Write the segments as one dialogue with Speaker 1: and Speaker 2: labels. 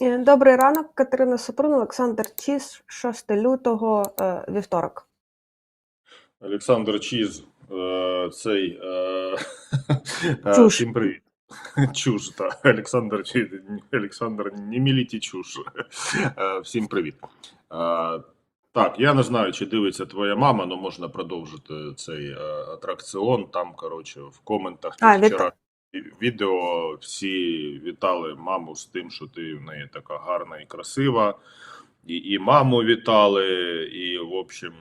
Speaker 1: Добрий ранок, Катерина Супрун, Олександр Чіс, 6 лютого, вівторок.
Speaker 2: Олександр Чіз,
Speaker 1: Чуш.
Speaker 2: всім привіт. Чуш, так. Олександр Чіз, Олександр, не міліті чуш. Всім привіт. Так, я не знаю, чи дивиться твоя мама, але можна продовжити цей атракціон. Там, коротше, в коментах під вчора відео всі вітали маму з тим, що ти в неї така гарна і красива. І маму вітали, і, в общем...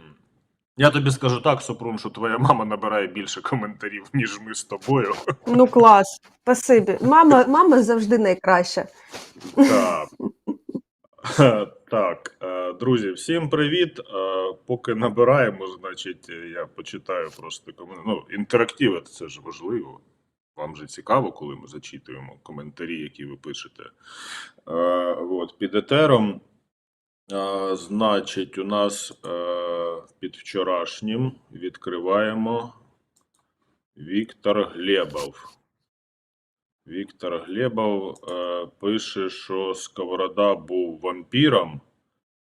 Speaker 2: Я тобі скажу так, Супрун, що твоя мама набирає більше коментарів, ніж ми з тобою.
Speaker 1: Ну клас, спасибі. Мама завжди найкраща.
Speaker 2: Так. Так, друзі, всім привіт. Поки набираємо, значить, я почитаю просто інтерактив, це ж важливо. Вам же цікаво, коли ми зачитуємо коментарі, які ви пишете. Під етером. Значить, у нас під вчорашнім відкриваємо Віктор Глебов. Віктор Глебов пише, що Сковорода був вампіром,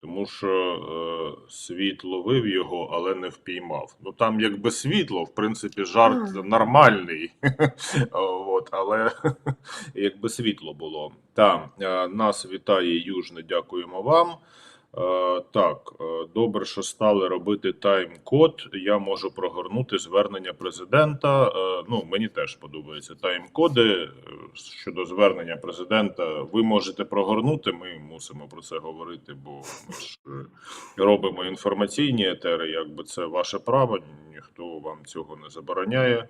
Speaker 2: тому що світ ловив його, але не впіймав. Ну там якби світло, в принципі, жарт нормальний, але якби світло було. Там нас вітає Южне, дякуємо вам. Так, добре, що стали робити тайм-код. Я можу прогорнути звернення президента. Мені теж подобаються тайм-коди щодо звернення президента. Ви можете прогорнути, ми мусимо про це говорити, бо ми ж робимо інформаційні етери, якби це ваше право, ніхто вам цього не забороняє.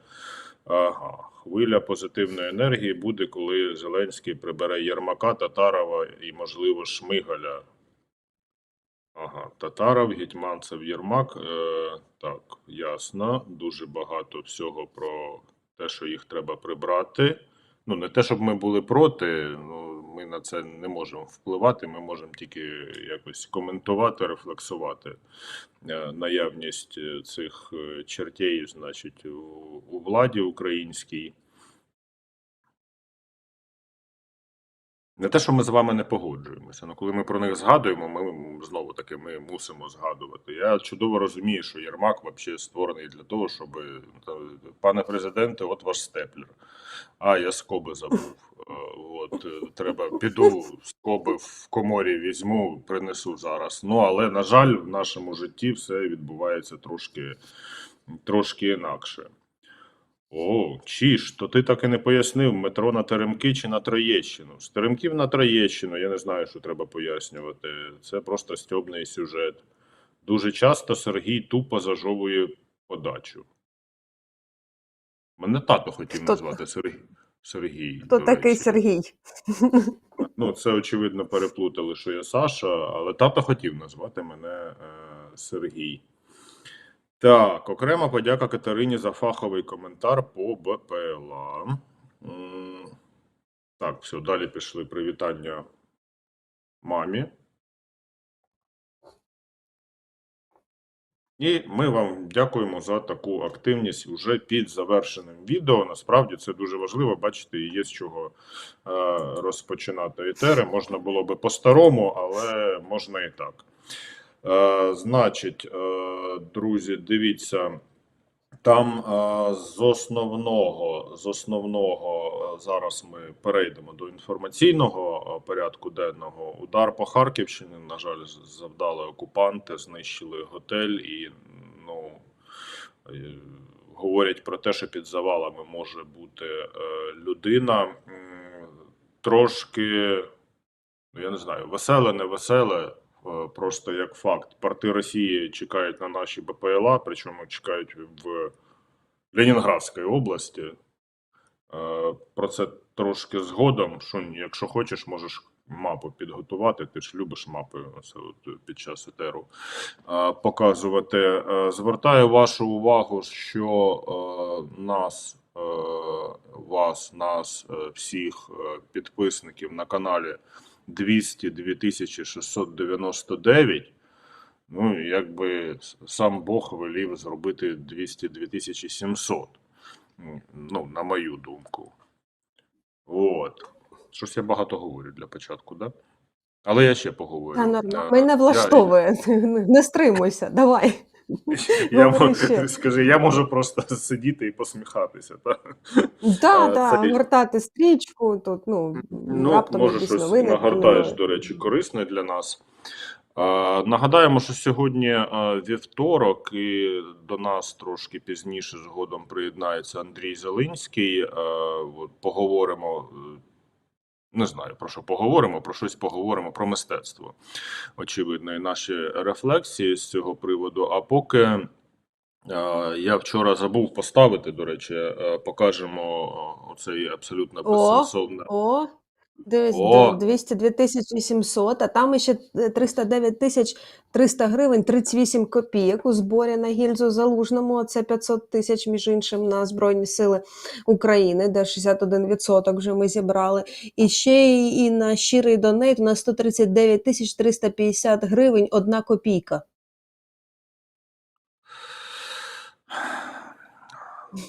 Speaker 2: Хвиля позитивної енергії буде, коли Зеленський прибере Єрмака, Татарова і, можливо, Шмигаля. Татаров, Гетьманцев, Єрмак. Так, ясно. Дуже багато всього про те, що їх треба прибрати. Не те, щоб ми були проти, ми на це не можемо впливати, ми можемо тільки якось коментувати, рефлексувати наявність цих чертей, значить, у владі українській. Не те, що ми з вами не погоджуємося, але коли ми про них згадуємо, ми знову-таки мусимо згадувати. Я чудово розумію, що Єрмак взагалі створений для того, щоб, пане президенте, от ваш степлер. Я скоби забув. Треба, піду, скоби в коморі візьму, принесу зараз. Але, на жаль, в нашому житті все відбувається трошки інакше. Чіш, то ти так і не пояснив, метро на Теремки чи на Троєщину? З Теремків на Троєщину, я не знаю, що треба пояснювати. Це просто стьобний сюжет. Дуже часто Сергій тупо зажовує подачу. Мене тато хотів назвати Сергій.
Speaker 1: Хто такий Сергій?
Speaker 2: Це, очевидно, переплутали, що я Саша, але тато хотів назвати мене Сергій. Так, окрема подяка Катерині за фаховий коментар по БПЛА. Так, все, далі пішли привітання мамі. І ми вам дякуємо за таку активність уже під завершеним відео. Насправді це дуже важливо, бачите, і є з чого розпочинати етери. Можна було би по-старому, але можна і так. Значить, друзі, дивіться, там з основного зараз ми перейдемо до інформаційного порядку денного. Удар по Харківщині, на жаль, завдали окупанти, знищили готель і говорять про те, що під завалами може бути людина. Трошки, я не знаю, веселе, не веселе. Просто як факт. Порти Росії чекають на наші БПЛА, причому чекають в Ленінградській області. Про це трошки згодом, що якщо хочеш, можеш мапу підготувати, ти ж любиш мапи під час етеру показувати. Звертаю вашу увагу, що нас всіх підписників на каналі 202 699. Якби сам Бог велів зробити 202 700. На мою думку. Щось я багато говорю для початку, да? Але я ще
Speaker 1: Та
Speaker 2: поговорю.
Speaker 1: нормально. Мене влаштовує. Не стримуйся, давай. Говори ще.
Speaker 2: Скажи, я можу просто сидіти і посміхатися, так?
Speaker 1: Да, гортати стрічку, тут,
Speaker 2: Ну,
Speaker 1: раптом
Speaker 2: може,
Speaker 1: якісь
Speaker 2: щось
Speaker 1: новини
Speaker 2: нагортаєш,
Speaker 1: термінові.
Speaker 2: до речі, корисне для нас. Нагадаємо, що сьогодні вівторок, і до нас трошки пізніше згодом приєднається Андрій Зелинський. От поговоримо, не знаю про що поговоримо, про щось поговоримо, про мистецтво. Очевидно, і наші рефлексії з цього приводу. А поки я вчора забув поставити, до речі, покажемо оцей абсолютно безсенсовний.
Speaker 1: Дивись,
Speaker 2: О,
Speaker 1: 202 700, а там ще 309 300 гривень, 38 копійок у зборі на гільзу Залужному. Це 500 тисяч, між іншим, на Збройні Сили України, де 61% вже ми зібрали. І ще і на щирий донейт на 139 350 гривень, 1 копійка.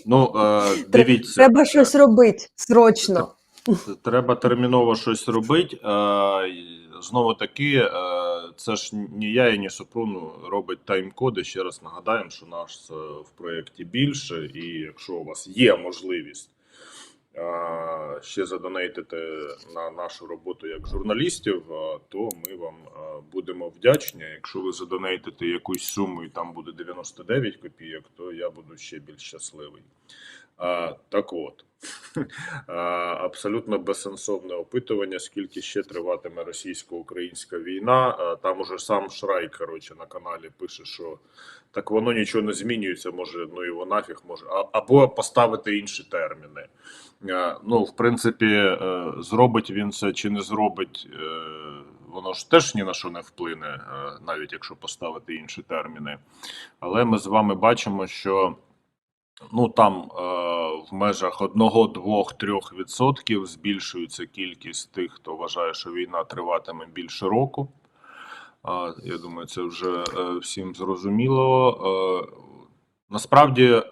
Speaker 2: ну, дивіться.
Speaker 1: Треба щось робити, срочно.
Speaker 2: Треба терміново щось робити. Знову таки, це ж ні я і ні Супрун робить тайм-коди. Ще раз нагадаємо, що нас в проєкті більше, і якщо у вас є можливість ще задонейтити на нашу роботу як журналістів, то ми вам будемо вдячні. Якщо ви задонейтите якусь суму і там буде 99 копійок, то я буду ще більш щасливий. Так от, абсолютно безсенсовне опитування, скільки ще триватиме російсько-українська війна. Там уже сам Шрай, коротше, на каналі пише, що так воно нічого не змінюється, може, ну його нафіг може, або поставити інші терміни. Ну, в принципі, зробить він це чи не зробить, воно ж теж ні на що не вплине, навіть якщо поставити інші терміни. Але ми з вами бачимо, що ну там в межах 1, 2, 3% збільшується кількість тих, хто вважає, що війна триватиме більше року. Я думаю, це вже всім зрозуміло. Насправді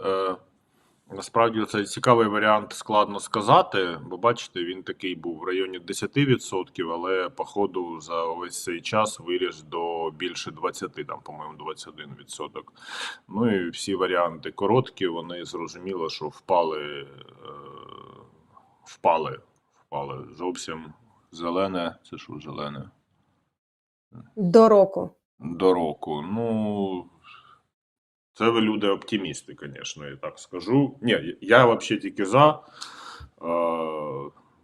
Speaker 2: цей цікавий варіант складно сказати, бо бачите, він такий був в районі 10%, але по ходу за увесь цей час виріс до більше 20, там, по-моєму, 21%. Ну і всі варіанти короткі, вони зрозуміло, що впали зовсім. Зелене, це що зелене?
Speaker 1: До року.
Speaker 2: До року. Ну, це ви люди оптимісти, звісно, я так скажу. Ні, я взагалі тільки за.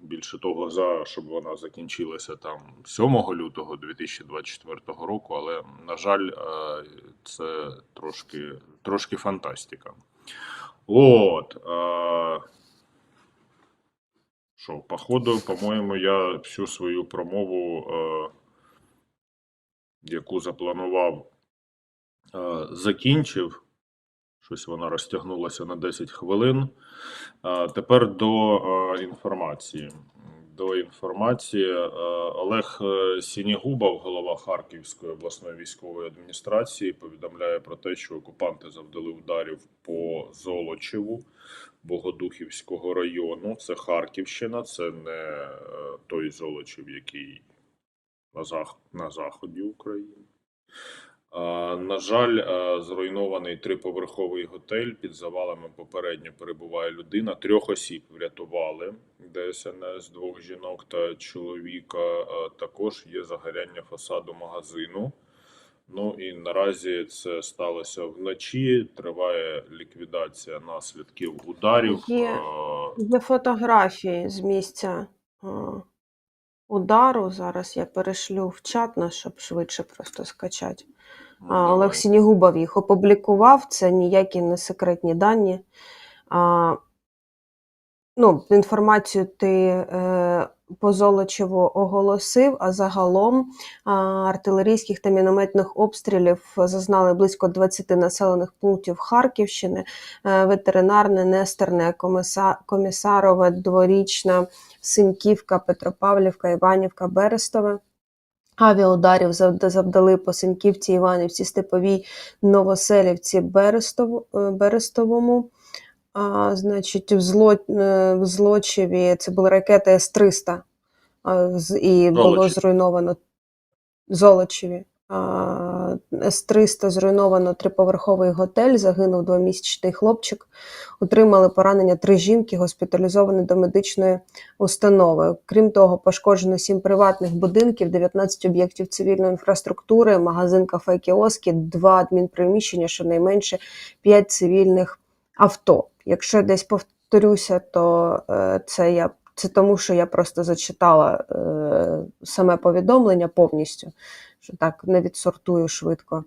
Speaker 2: Більше того, за, щоб вона закінчилася там 7 лютого 2024 року, але, на жаль, це трошки фантастика. От. Що, походу, по-моєму, я всю свою промову, яку запланував, закінчив. Щось вона розтягнулася на 10 хвилин. Тепер до інформації. Олег Сінігубов, голова Харківської обласної військової адміністрації, повідомляє про те, що окупанти завдали ударів по Золочеву Богодухівського району. Це Харківщина, це не той Золочів, який на заході України. На жаль, зруйнований 3-поверховий готель. Під завалами попередньо перебуває людина. 3 осіб врятували ДСНС, 2 жінок та чоловіка. Також є загоряння фасаду магазину. Ну і наразі це сталося вночі. Триває ліквідація наслідків ударів.
Speaker 1: Є фотографії з місця удару. Зараз я перешлю в чат, щоб швидше просто скачати. Олег Сінігубов їх опублікував, це ніякі не секретні дані. Інформацію ти по Золочеву оголосив, а загалом артилерійських та мінометних обстрілів зазнали близько 20 населених пунктів Харківщини, Ветеринарне, Нестерне, Комісарове, Дворічна, Синьківка, Петропавлівка, Іванівка, Берестове. Авіаударів завдали по Синьківці, Іванівці, Степовій, Новоселівці, Берестовому. Значить, в Злочеві це були ракети С-300, і було зруйновано Золочеві. С-300 зруйновано 3-поверховий готель, загинув 2-місячний хлопчик, отримали поранення 3 жінки, госпіталізовані до медичної установи. Крім того, пошкоджено 7 приватних будинків, 19 об'єктів цивільної інфраструктури, магазин, кафе, кіоски, 2 адмінприміщення, щонайменше 5 цивільних авто. Якщо десь повторюся, то це тому, що я просто зачитала саме повідомлення повністю, що так не відсортую швидко.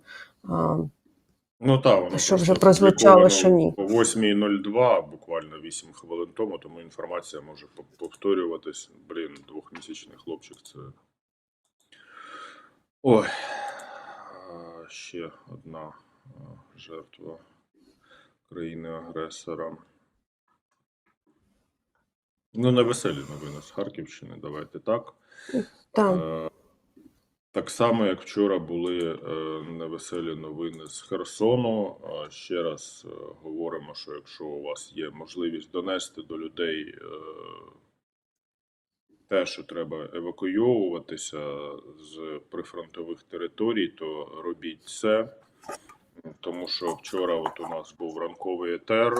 Speaker 2: Ну так, воно
Speaker 1: Що вже
Speaker 2: просто
Speaker 1: прозвучало, що ні.
Speaker 2: о 8:02, буквально 8 хвилин тому, тому інформація може повторюватись. Блін, 2-місячний хлопчик – це... Ой, ще одна жертва країни-агресора. Ну, невеселі новини з Харківщини, давайте так.
Speaker 1: Так.
Speaker 2: Так само, як вчора були невеселі новини з Херсону. Ще раз говоримо, що якщо у вас є можливість донести до людей те, що треба евакуйовуватися з прифронтових територій, то робіть це. Тому що вчора от у нас був ранковий етер,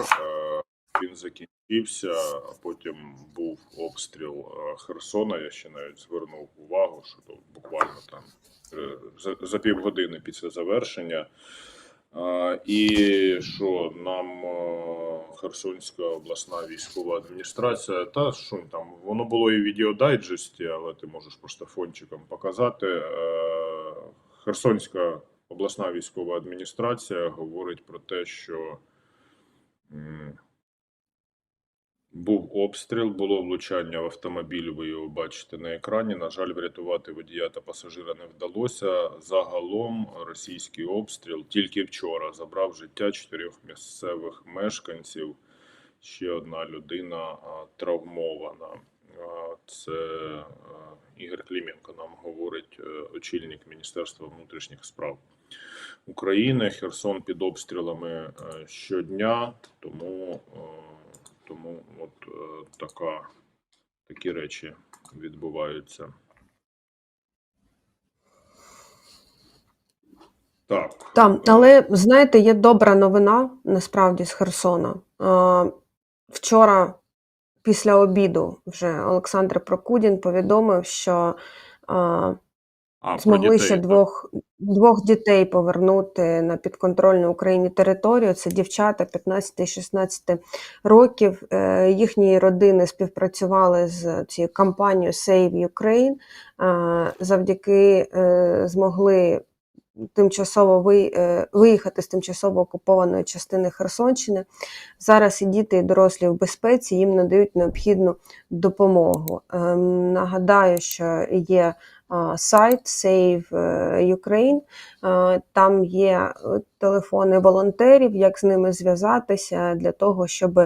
Speaker 2: він закінчився, а потім був обстріл Херсона. Я ще навіть звернув увагу, що то буквально там за півгодини після завершення. І що нам Херсонська обласна військова адміністрація, та що там, воно було і в відеодайджесті, але ти можеш просто фончиком показати. Херсонська обласна військова адміністрація говорить про те, що був обстріл, було влучання в автомобіль, ви його бачите на екрані. На жаль, врятувати водія та пасажира не вдалося. Загалом російський обстріл тільки вчора забрав життя 4 місцевих мешканців. Ще одна людина травмована. Це Ігор Клименко нам говорить, очільник Міністерства внутрішніх справ України. Херсон під обстрілами щодня, тому от такі речі відбуваються. Так.
Speaker 1: Але, знаєте, є добра новина, насправді, з Херсона. Вчора, після обіду, вже Олександр Прокудін повідомив, що змогли ще двох дітей повернути на підконтрольну Україні територію. Це дівчата 15 і 16 років. Їхні родини співпрацювали з цією компанією Save Ukraine. Завдяки змогли тимчасово виїхати з тимчасово окупованої частини Херсонщини. Зараз і діти, і дорослі в безпеці, їм надають необхідну допомогу. Нагадаю, що є сайт Save Ukraine, там є телефони волонтерів, як з ними зв'язатися для того, щоб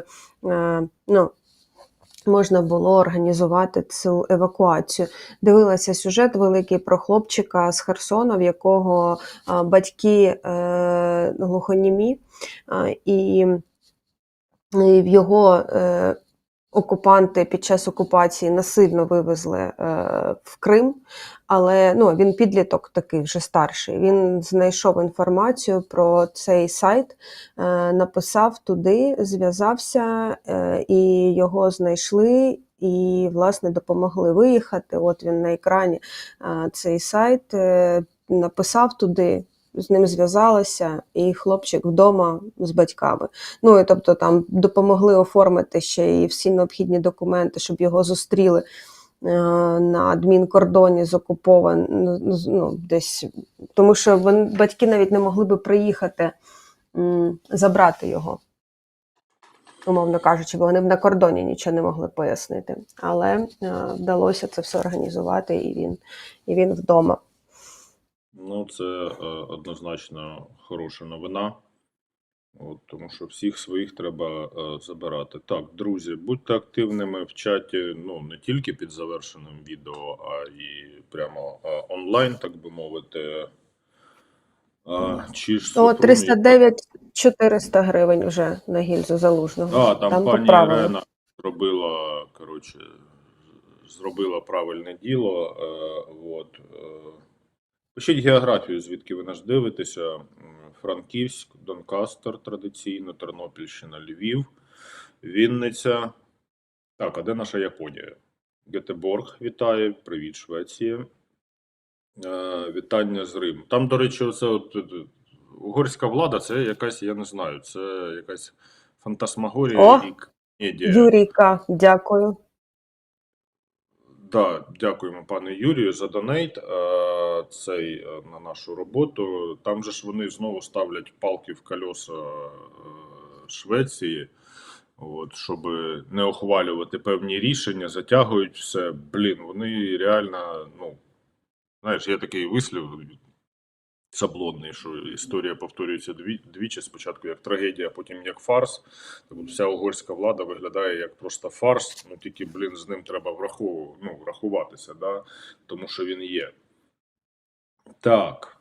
Speaker 1: можна було організувати цю евакуацію. Дивилася сюжет великий про хлопчика з Херсона, в якого батьки глухонімі, і в його окупанти під час окупації насильно вивезли в Крим, але він підліток такий вже старший. Він знайшов інформацію про цей сайт, написав туди, зв'язався, і його знайшли, і, власне, допомогли виїхати. От він на екрані, цей сайт, написав туди, з ним зв'язалася, і хлопчик вдома з батьками. І тобто там допомогли оформити ще і всі необхідні документи, щоб його зустріли на адмінкордоні з окупованим, десь, тому що батьки навіть не могли би приїхати забрати його, умовно кажучи, бо вони б на кордоні нічого не могли пояснити. Але вдалося це все організувати, і він вдома.
Speaker 2: Це однозначно хороша новина, тому що всіх своїх треба забирати. Так, друзі, будьте активними в чаті, не тільки під завершеним відео, а і прямо онлайн, так би мовити.
Speaker 1: 309-400 гривень вже на гільзу Залужного.
Speaker 2: Там пані Ірена зробила правильне діло. Пишіть географію, звідки ви нас дивитеся. Франківськ, Донкастер традиційно, Тернопільщина, Львів, Вінниця. Так, а де наша Японія? Гетеборг вітає, привіт, Швеція. Вітання з Риму. Там, до речі, оце угорська влада, це якась, я не знаю, це якась фантасмагорія
Speaker 1: О,
Speaker 2: і комедія.
Speaker 1: Юрійка, дякую.
Speaker 2: Да, дякуємо пану Юрію за донейт на нашу роботу. Там же ж вони знову ставлять палки в колеса Швеції, от, щоб не ухвалювати певні рішення, затягують все. Блін, вони реально, ну, знаєш, є такий вислів шаблонний, що історія повторюється двічі, спочатку як трагедія, а потім як фарс. Так от вся угорська влада виглядає як просто фарс, ну тільки, блін, з ним треба врахуватися, да? Тому що він є. Так.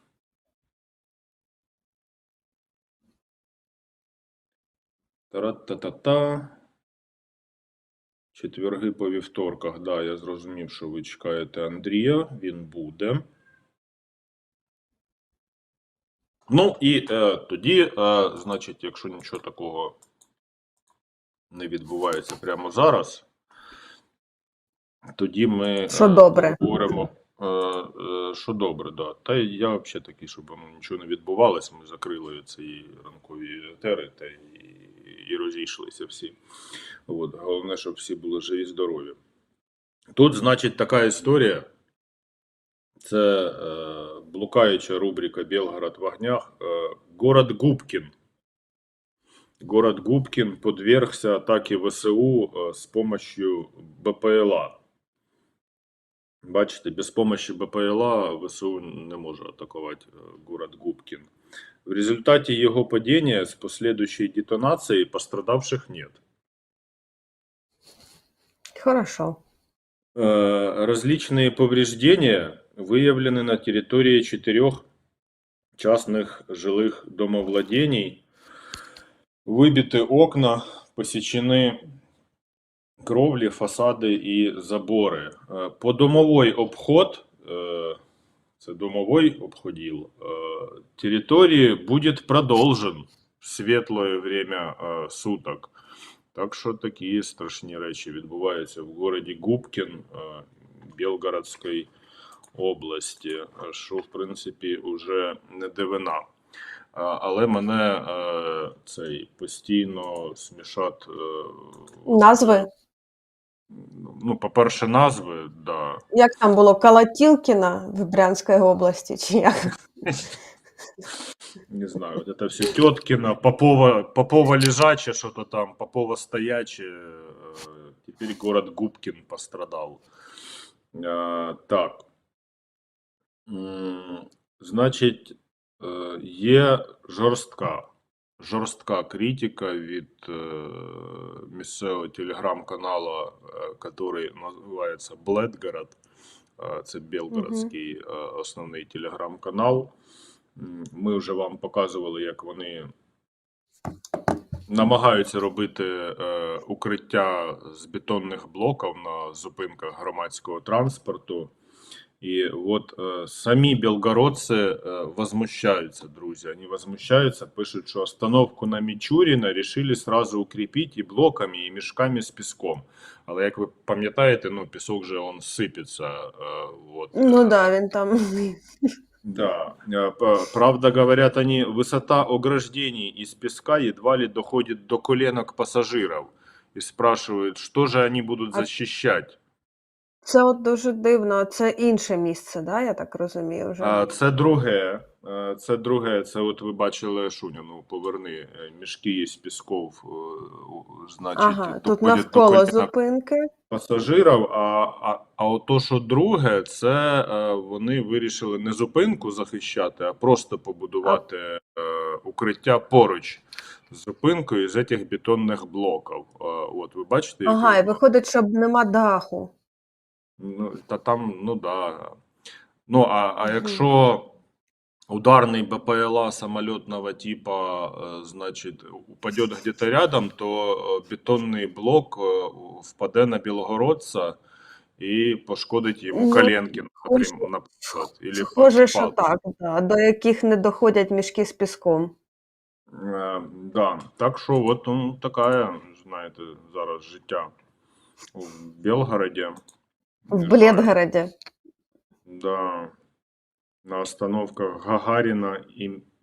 Speaker 2: Тара-та-та-та. Четверги по вівторках, да, я зрозумів, що ви чекаєте Андрія, він буде. Ну і тоді, значить, якщо нічого такого не відбувається прямо зараз, тоді ми
Speaker 1: Що добре.
Speaker 2: говоримо, що добре, да. Та я взагалі такий, щоб нічого не відбувалося, ми закрили ці ранкові етери та і розійшлися всі. От, головне, щоб всі були живі, здорові. Тут, значить, така історія. Це блукаюча рубрика «Белгород в огнях». Город Губкин. Город Губкин подвергся атаке ВСУ с помощью БПЛА. Бачите, без помощи БПЛА ВСУ не може атакувати город Губкин. В результате его падения с последующей детонацией пострадавших нет.
Speaker 1: Хорошо.
Speaker 2: Различные повреждения выявлены на территории 4 частных жилых домовладений. Выбиты окна, посечены кровли, фасады и заборы. Подомовой обход, це домовой обходил, территории будет продолжен в светлое время суток. Так що такі страшні речі відбуваються в городі Губкін Білгородської області, що в принципі вже не дивина. Але мене цей постійно смішать
Speaker 1: Назви?
Speaker 2: Ну, по-перше, назви, да.
Speaker 1: Як там було? Колотілкіна в Брянській області, чи як?
Speaker 2: Не знаю, вот это все Теткино, Попова лежаче, что-то там, Попова стояче, теперь город Губкин пострадал. Так. Значить, є жорстка критика від місцевого телеграм-каналу, який називається Бледгород. Це Білгородський основний телеграм-канал. Ми вже вам показували, як вони намагаються робити укриття з бетонних блоків на зупинках громадського транспорту. И вот сами белгородцы возмущаются, друзья. Они возмущаются, пишут, что остановку на Мичуріна решили сразу укрепить и блоками, и мешками с песком. Але, як ви пам'ятаєте, ну, пісок же он сипеться. Вот.
Speaker 1: Ну да, він там.
Speaker 2: Да, правда, говорят они, высота ограждений из песка едва ли доходит до коленок пассажиров. И спрашивают, что же они будут защищать.
Speaker 1: Це от дуже дивно. Це інше місце, да? Я так розумію вже.
Speaker 2: Це друге. Це от ви бачили, Шуня, ну поверни, мішки з пісков, значить,
Speaker 1: Ага, тут навколо зупинки.
Speaker 2: Пасажирів, а ото, що друге, це вони вирішили не зупинку захищати, а просто побудувати укриття поруч з зупинкою з цих бетонних блоків. От ви бачите?
Speaker 1: Ага, і виходить, щоб нема даху.
Speaker 2: Ну, та там, ну да. Ну, а якщо ударный БПЛА самолетного типа, значит, упадет где-то рядом, то бетонный блок впаде на білогородця і пошкодить йому
Speaker 1: Ну,
Speaker 2: коленки,
Speaker 1: схоже,
Speaker 2: наприклад, або
Speaker 1: схоже, що
Speaker 2: палець.
Speaker 1: так, да, до яких не доходять мішки з піском.
Speaker 2: Да. Так що от така, знаєте, зараз життя в Белгороді.
Speaker 1: В
Speaker 2: Не знаю.
Speaker 1: Белгороді.
Speaker 2: Да. На остановках Гагарина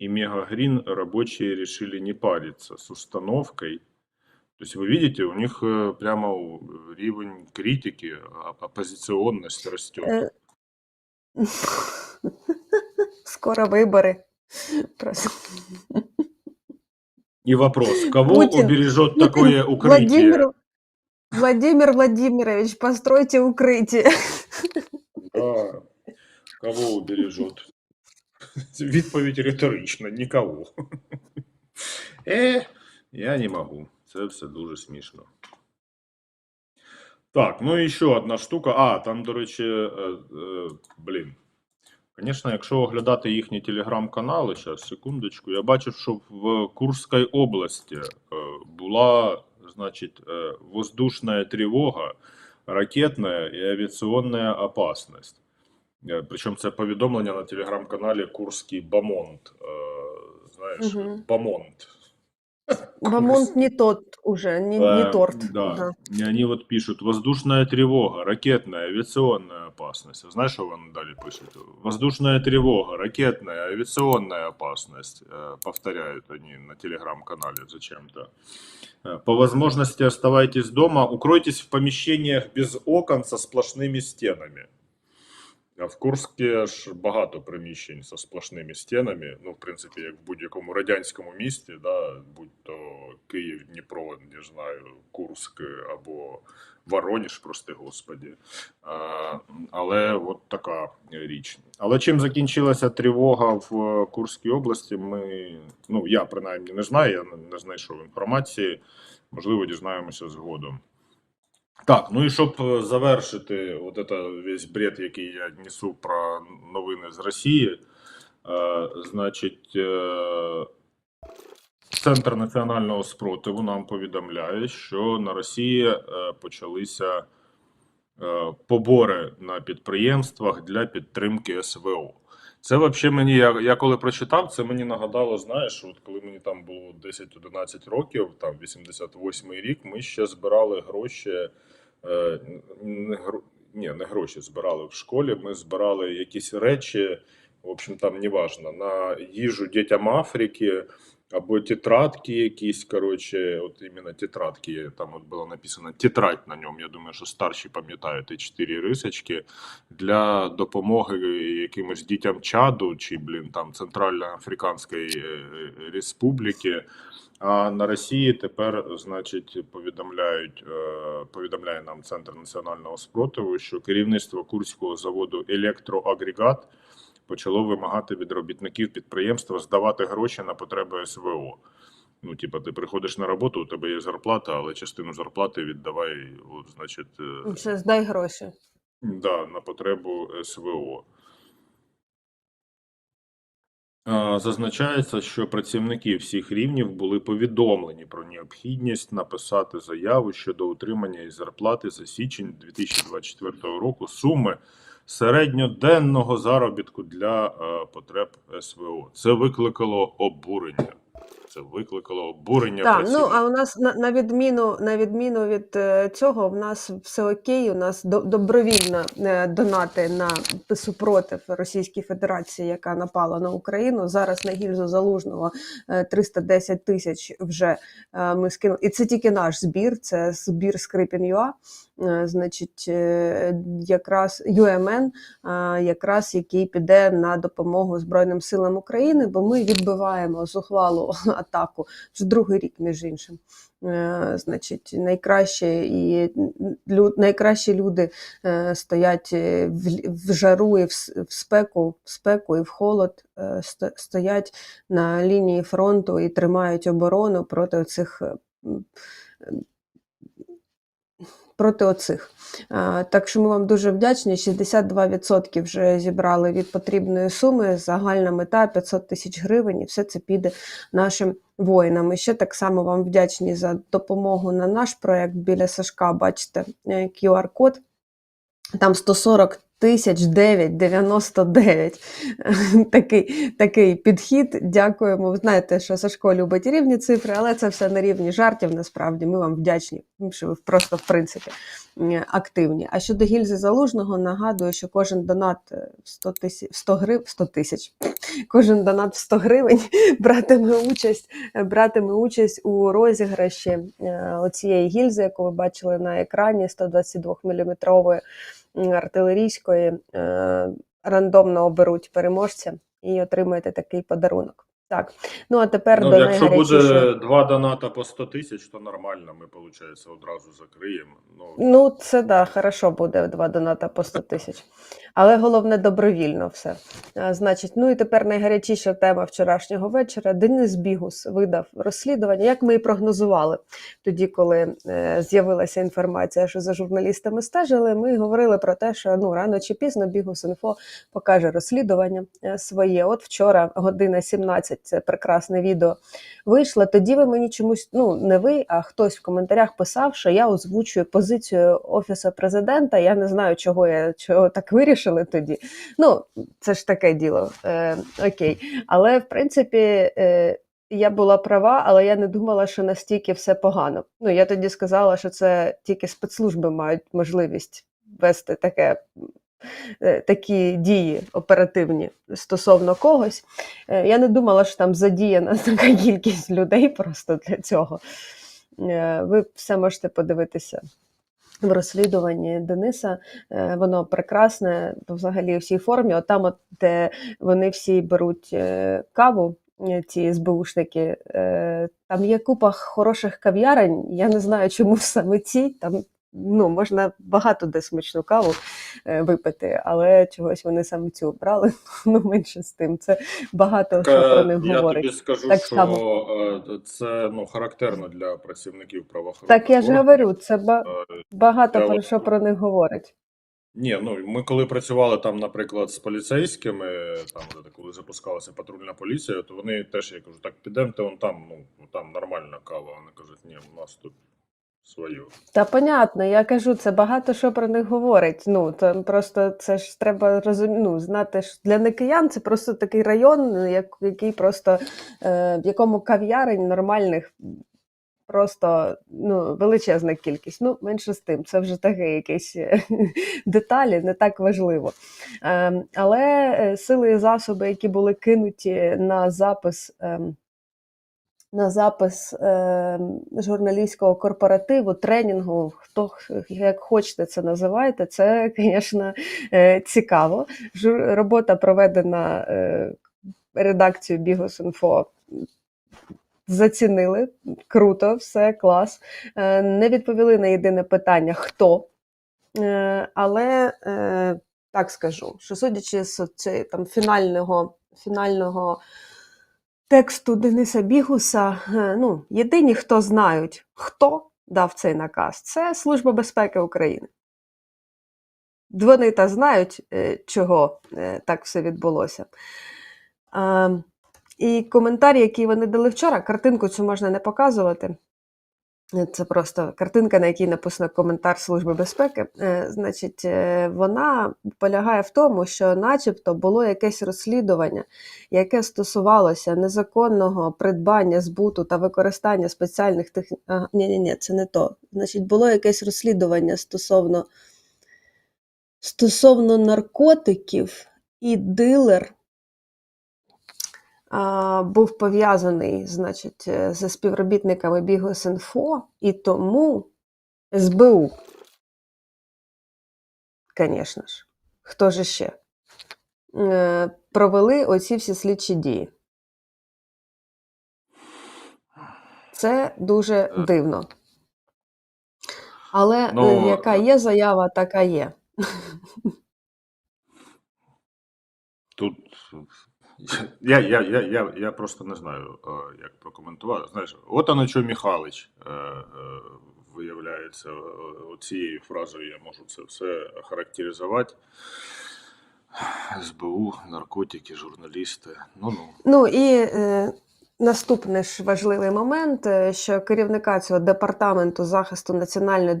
Speaker 2: и Мегагрин рабочие решили не париться с установкой. То есть вы видите, у них прямо уровень критики, оппозиционность растет.
Speaker 1: Е, Скоро вибори. Просто.
Speaker 2: И вопрос, кого
Speaker 1: Путін,
Speaker 2: убережет
Speaker 1: Путін,
Speaker 2: такое укрытие?
Speaker 1: Владимир Владимирович, постройте укриття.
Speaker 2: Да, кого убережет? Відповідь риторична, нікого. Я не можу. Це все дуже смішно. Так, ну і ще одна штука. Там, до речі, блін. Звісно, якщо оглядати їхні телеграм-канали, зараз, секундочку, я бачив, що в Курській області була, значить, воздушна тривога, ракетна і авіаційна опасність. Причому це повідомлення на телеграм-каналі Курський Бамонт. Знаєш,
Speaker 1: Угу.
Speaker 2: Бамонт.
Speaker 1: Бамонт не тот уже, не торт.
Speaker 2: Да.
Speaker 1: Да.
Speaker 2: И они вот пишут: воздушная тревога, ракетная, авиационная опасность. Знаешь, что он далее пишет? Воздушная тревога, ракетная, авиационная опасность. Повторяют они на телеграм-канале зачем-то. По возможности оставайтесь дома, укройтесь в помещениях без окон со сплошными стенами. А в Курську аж багато приміщень зі сплошними стінами. Ну, в принципі, як в будь-якому радянському місті, да, будь то Київ, Дніпро, не знаю, Курськ або Воронеж, прости господі. Але от така річ. Але чим закінчилася тривога в Курській області, я принаймні не знаю, я не знайшов інформації. Можливо, дізнаємося згодом. Так, ну і щоб завершити от это весь бред, який я несу про новини з Росії, значить, Центр національного спротиву нам повідомляє, що на Росії почалися побори на підприємствах для підтримки СВО. Це взагалі мені, я коли прочитав, це мені нагадало, знаєш, от коли мені там було 10-11 років, там 88-й рік, ми ще збирали гроші, не гроші збирали в школі, ми збирали якісь речі, в общем, там неважно, на їжу дітям Африки, або тетрадки якісь, коротше, от іменно тетрадки, там от було написано тетрадь на ньому, я думаю, що старші пам'ятають, і 4 рисочки, для допомоги якимось дітям Чаду, чи, там, Центральноафриканської Республіки. А на Росії тепер, значить, повідомляє нам Центр національного спротиву, що керівництво Курського заводу «Електроагрегат» почало вимагати від робітників підприємства здавати гроші на потреби СВО. Ну, типа, ти приходиш на роботу, у тебе є зарплата, але частину зарплати віддавай, от, значить,
Speaker 1: Це здай гроші.
Speaker 2: да, на потребу СВО. Зазначається, що працівники всіх рівнів були повідомлені про необхідність написати заяву щодо утримання із зарплати за січень 2024 року суми середньоденного заробітку для потреб СВО. Це викликало обурення.
Speaker 1: Так,
Speaker 2: працівників.
Speaker 1: а у нас на відміну від цього, в нас все окей, у нас добровільно донати на супротив Російській Федерації, яка напала на Україну. Зараз на гільзу Залужного 310 тисяч вже ми скинули. І це тільки наш збір, це збір Скрипін.ua, значить, якраз UMN, якраз який піде на допомогу Збройним силам України, бо ми відбиваємо зухвалу атаку вже другий рік, між іншим. Значить, найкращі люди стоять в жару і в спеку і в холод, стоять на лінії фронту і тримають оборону проти оцих. Так що ми вам дуже вдячні. 62% вже зібрали від потрібної суми. Загальна мета 500 тисяч гривень, і все це піде нашим воїнам. І ще так само вам вдячні за допомогу на наш проєкт. Біля Сашка бачите QR-код. там 140 тисяч 9,99. Такий підхід. Дякуємо. Ви знаєте, що Сашко любить рівні цифри, але це все на рівні жартів, насправді. Ми вам вдячні, що ви просто, в принципі, активні. А щодо гільзи Залужного, нагадую, що кожен донат 100 тисяч, кожен донат в 100 гривень братиме участь у розіграші оцієї гільзи, яку ви бачили на екрані, 122 мм артилерійської. Рандомно оберуть переможця і отримаєте такий подарунок. Так, ну а тепер
Speaker 2: Ну,
Speaker 1: до
Speaker 2: якщо
Speaker 1: найгарячішої.
Speaker 2: буде 2 доната по 100 тисяч, то нормально, ми, виходить, одразу закриємо.
Speaker 1: Ну, це да, хорошо буде 2 доната по 100 тисяч. Але головне добровільно все. Значить, ну і тепер найгарячіша тема вчорашнього вечора. Денис Бігус видав розслідування, як ми і прогнозували. Тоді, коли з'явилася інформація, що за журналістами стежили, ми говорили про те, що ну, рано чи пізно Бігус.Інфо покаже розслідування своє. От вчора, година 17, це прекрасне відео вийшло. Тоді ви мені чомусь, ну не ви, а хтось в коментарях писав, що я озвучую позицію Офісу Президента. Я не знаю, чого так вирішили тоді. Ну, це ж таке діло. Окей. Але, в принципі, я була права, але я не думала, що настільки все погано. Ну, я тоді сказала, що це тільки спецслужби мають можливість вести такі дії оперативні стосовно когось. Я не думала, що там задіяна така кількість людей просто для цього. Ви все можете подивитися в розслідуванні Дениса. Воно прекрасне, взагалі у всій формі. Отам, от, де вони всі беруть каву, ці СБУшники, там є купа хороших кав'ярень. Я не знаю, чому саме ці, там ну, можна багато де смачну каву випити, але чогось вони саме цю обрали. Ну, менше з тим. Це багато що про них
Speaker 2: Я
Speaker 1: говорить.
Speaker 2: тобі скажу,
Speaker 1: Так
Speaker 2: що
Speaker 1: само.
Speaker 2: це характерно для працівників правоохоронних
Speaker 1: Так я ж
Speaker 2: органів.
Speaker 1: говорю, це багато
Speaker 2: Я
Speaker 1: про
Speaker 2: от-
Speaker 1: що про них говорить.
Speaker 2: Ні, ну ми коли працювали там, наприклад, з поліцейськими, там коли запускалася патрульна поліція, то вони теж, я кажу, так підемте, вон там, ну там нормальна кава. Вони кажуть, ні, у нас тут свою.
Speaker 1: Та понятно, я кажу, це багато що про них говорить. Ну, то просто це ж треба знати, що для некиян це просто такий район, який просто в якому кав'ярень нормальних просто величезна кількість. Ну, менше з тим, це вже таке якісь деталі, не так важливо. Але сили і засоби, які були кинуті на запис журналістського корпоративу, тренінгу, хто як хочете це називайте, це, звісно, цікаво. Робота проведена редакцією Bihus.Info. Зацінили, круто, все, клас. Не відповіли на єдине питання «хто?», але так скажу, що судячи з там фінального тексту Дениса Бігуса, єдині, хто знають, хто дав цей наказ, це Служба безпеки України. Вони та знають, чого так все відбулося. І коментар, який вони дали вчора, картинку цю можна не показувати. Це просто картинка, на якій написано коментар Служби безпеки. Значить, вона полягає в тому, що начебто було якесь розслідування, яке стосувалося незаконного придбання, збуту та використання спеціальних Ні, це не то. Значить, було якесь розслідування стосовно наркотиків, і дилер був пов'язаний, значить, зі співробітниками Bihus.Info, і тому СБУ, звісно ж, хто ж ще, провели оці всі слідчі дії. Це дуже дивно. Але яка є заява, така є.
Speaker 2: Тут я просто не знаю, як прокоментувати. Знаєш, от воно що Михайлович, виявляється, цією фразою я можу це все характеризувати. СБУ, наркотики, журналісти. Ну
Speaker 1: і наступний ж важливий момент, що керівника цього департаменту захисту національної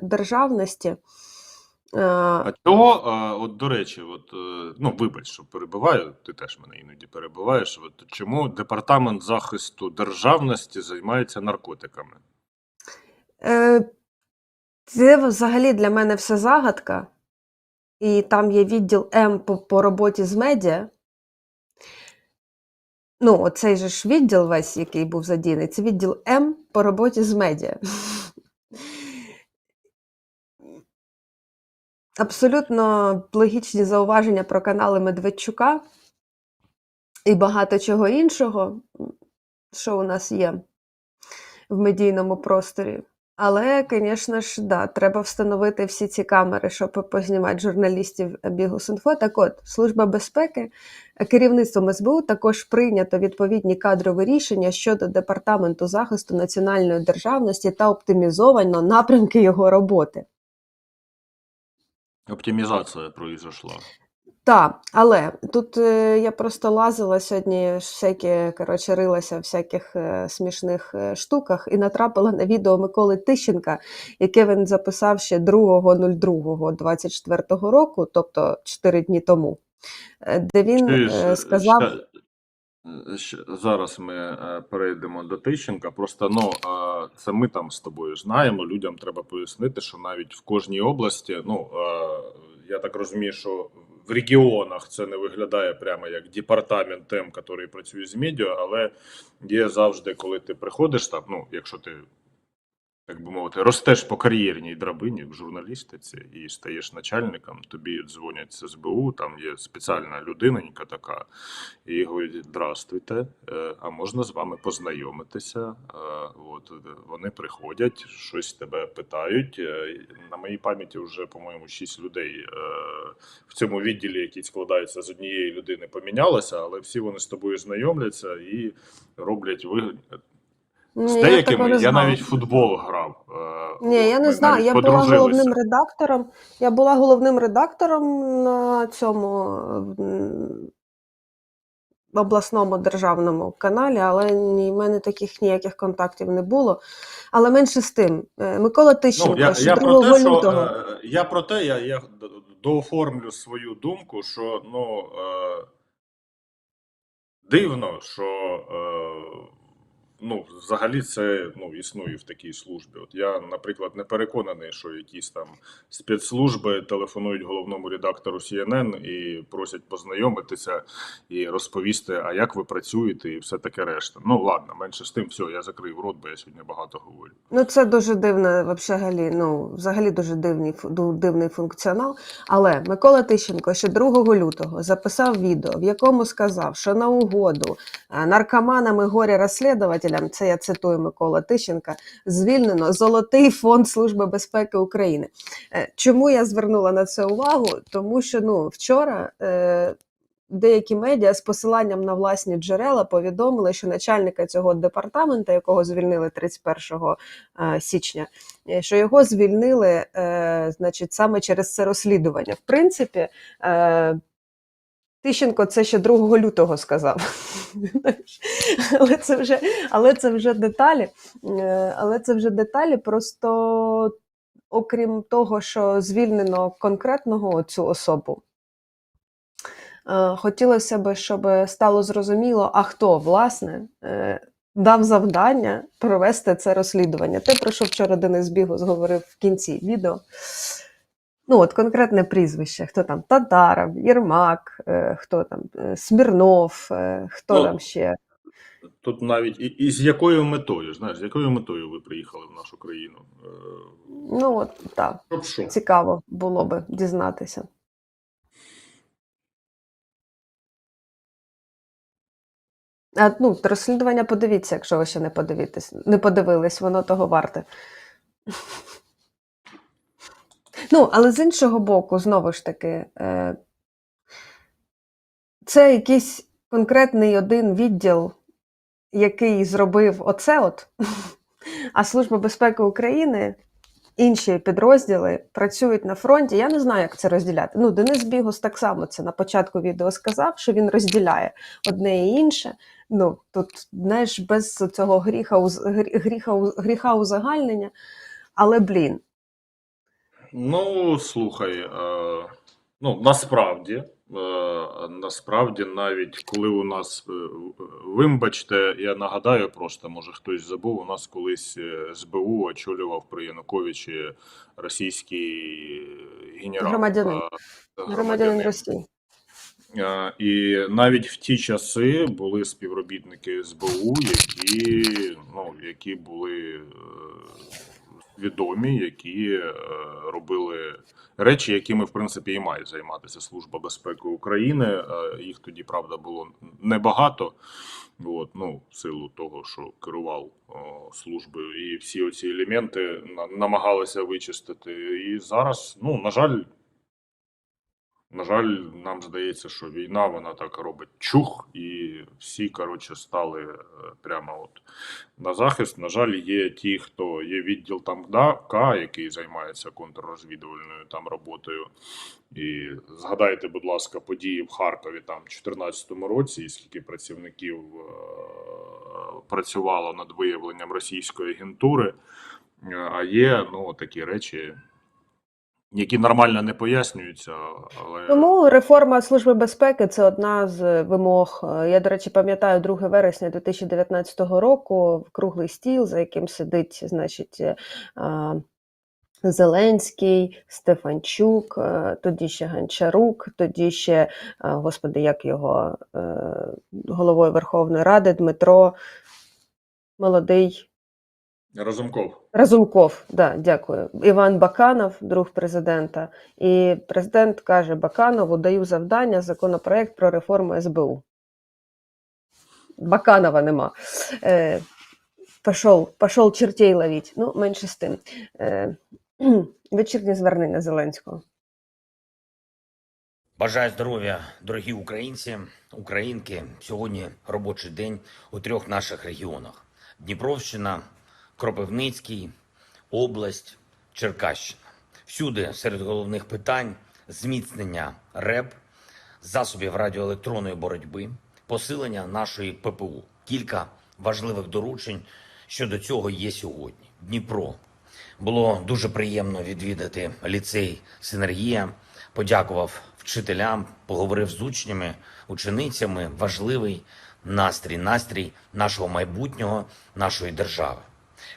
Speaker 1: державності
Speaker 2: А чого, от до речі, ну вибач, що перебиваю, ти теж мене іноді перебиваєш. От чому Департамент захисту державності займається наркотиками?
Speaker 1: Це взагалі для мене все загадка. І там є відділ М по роботі з медіа. Ну, оцей же ж відділ весь, який був задіяний, це відділ М по роботі з медіа. Абсолютно логічні зауваження про канали Медведчука і багато чого іншого, що у нас є в медійному просторі. Але, звісно ж, да, треба встановити всі ці камери, щоб познімати журналістів Бігус.Інфо. Так от, Служба безпеки, керівництвом СБУ також прийнято відповідні кадрові рішення щодо Департаменту захисту національної державності та оптимізовано напрямки його роботи.
Speaker 2: Оптимізація произошла.
Speaker 1: Так, але тут я просто лазила сьогодні, всякі, коротше, рилася в всяких смішних штуках і натрапила на відео Миколи Тищенка, яке він записав ще 2.02.24 року, тобто 4 дні тому, де він сказав...
Speaker 2: Зараз ми перейдемо до Тищенка. Просто це ми там з тобою знаємо. Людям треба пояснити, що навіть в кожній області, я так розумію, що в регіонах це не виглядає прямо як департамент тем, який працює з медіа, але є завжди, коли ти приходиш там, якщо ти, так би мовити, ростеш по кар'єрній драбині в журналістиці і стаєш начальником, тобі дзвонять з СБУ, там є спеціальна людинонька така, і говорять: «Здрастуйте, а можна з вами познайомитися?» Вони приходять, щось тебе питають. На моїй пам'яті вже, по-моєму, 6 людей в цьому відділі, які складаються з однієї людини, помінялося, але всі вони з тобою знайомляться і роблять вигляд. З деякими я навіть в футбол грав.
Speaker 1: Ні, я не знаю. Я була головним редактором. Я була головним редактором на цьому обласному державному каналі, але в мене таких ніяких контактів не було. Але менше з тим. Микола Тищенко,
Speaker 2: я про те, я дооформлю свою думку, що дивно, що взагалі це існує в такій службі. От я, наприклад, не переконаний, що якісь там спецслужби телефонують головному редактору CNN і просять познайомитися і розповісти, а як ви працюєте, і все таке решта. Ладно, менше з тим, все, я закрив рот, бо я сьогодні багато говорю.
Speaker 1: Це дуже дивно, взагалі дуже дивний функціонал. Але Микола Тищенко ще 2 лютого записав відео, в якому сказав, що на угоду наркоманам і горе-розслідувателям, це я цитую Микола Тищенка, звільнено Золотий фонд Служби безпеки України. Чому я звернула на це увагу? Тому що вчора деякі медіа з посиланням на власні джерела повідомили, що начальника цього департаменту, якого звільнили 31 січня, що його звільнили, саме через це розслідування. В принципі, Тищенко це ще 2 лютого сказав. Але це вже деталі. Просто, окрім того, що звільнено конкретного цю особу, хотілося б, щоб стало зрозуміло, а хто, власне, дав завдання провести це розслідування. Те, про що вчора Денис Бігус говорив в кінці відео. Конкретне прізвище. Хто там? Татаров, Єрмак, хто там? Смірнов, хто там ще?
Speaker 2: Тут навіть і з якою метою, з якою метою ви приїхали в нашу країну?
Speaker 1: Так. Цікаво було би дізнатися. Розслідування подивіться, якщо ви ще не подивились, воно того варте. Але з іншого боку, знову ж таки, це якийсь конкретний один відділ, який зробив оце а Служба безпеки України, інші підрозділи працюють на фронті. Я не знаю, як це розділяти. Денис Бігус так само це на початку відео сказав, що він розділяє одне і інше. Тут, без цього гріха узагальнення. Але,
Speaker 2: Ну, слухай, насправді, навіть коли у нас, вибачте, я нагадаю просто, може хтось забув, у нас колись СБУ очолював при Януковичі російський генерал,
Speaker 1: Громадянин. Громадянин
Speaker 2: громадянин.
Speaker 1: Росії.
Speaker 2: І навіть в ті часи були співробітники СБУ, які були відомі, які робили речі, якими, в принципі, і має займатися Служба безпеки України. Їх тоді, правда, було небагато. В силу того, що керував службою, і всі оці елементи намагалися вичистити. І зараз, на жаль, нам здається, що війна, вона так робить чух, і всі, коротше, стали прямо от на захист. На жаль, є ті, хто є відділ там К, який займається контррозвідувальною там роботою. І згадайте, будь ласка, події в Харкові там в 2014 році, і скільки працівників працювало над виявленням російської агентури. А є, такі речі, які нормально не пояснюються, але
Speaker 1: Тому реформа Служби безпеки – це одна з вимог. Я, до речі, пам'ятаю 2 вересня 2019 року, круглий стіл, за яким сидить, значить, Зеленський, Стефанчук, тоді ще Гончарук, тоді ще, господи, як його, головою Верховної Ради Дмитро, молодий, Разумков, да, дякую. Іван Баканов, друг президента. І президент каже Баканову: даю завдання, законопроект про реформу СБУ. Баканова нема. Пошов чертей ловіть. Ну, менше з тим. Вечірнє звернення Зеленського.
Speaker 3: Бажаю здоров'я, дорогі українці, українки. Сьогодні робочий день у 3 наших регіонах: Дніпровщина, Кропивницький, область, Черкащина. Всюди серед головних питань зміцнення РЕБ, засобів радіоелектронної боротьби, посилення нашої ППУ. Кілька важливих доручень щодо цього є сьогодні. Дніпро. Було дуже приємно відвідати ліцей «Синергія», подякував вчителям, поговорив з учнями, ученицями. Важливий настрій нашого майбутнього, нашої держави.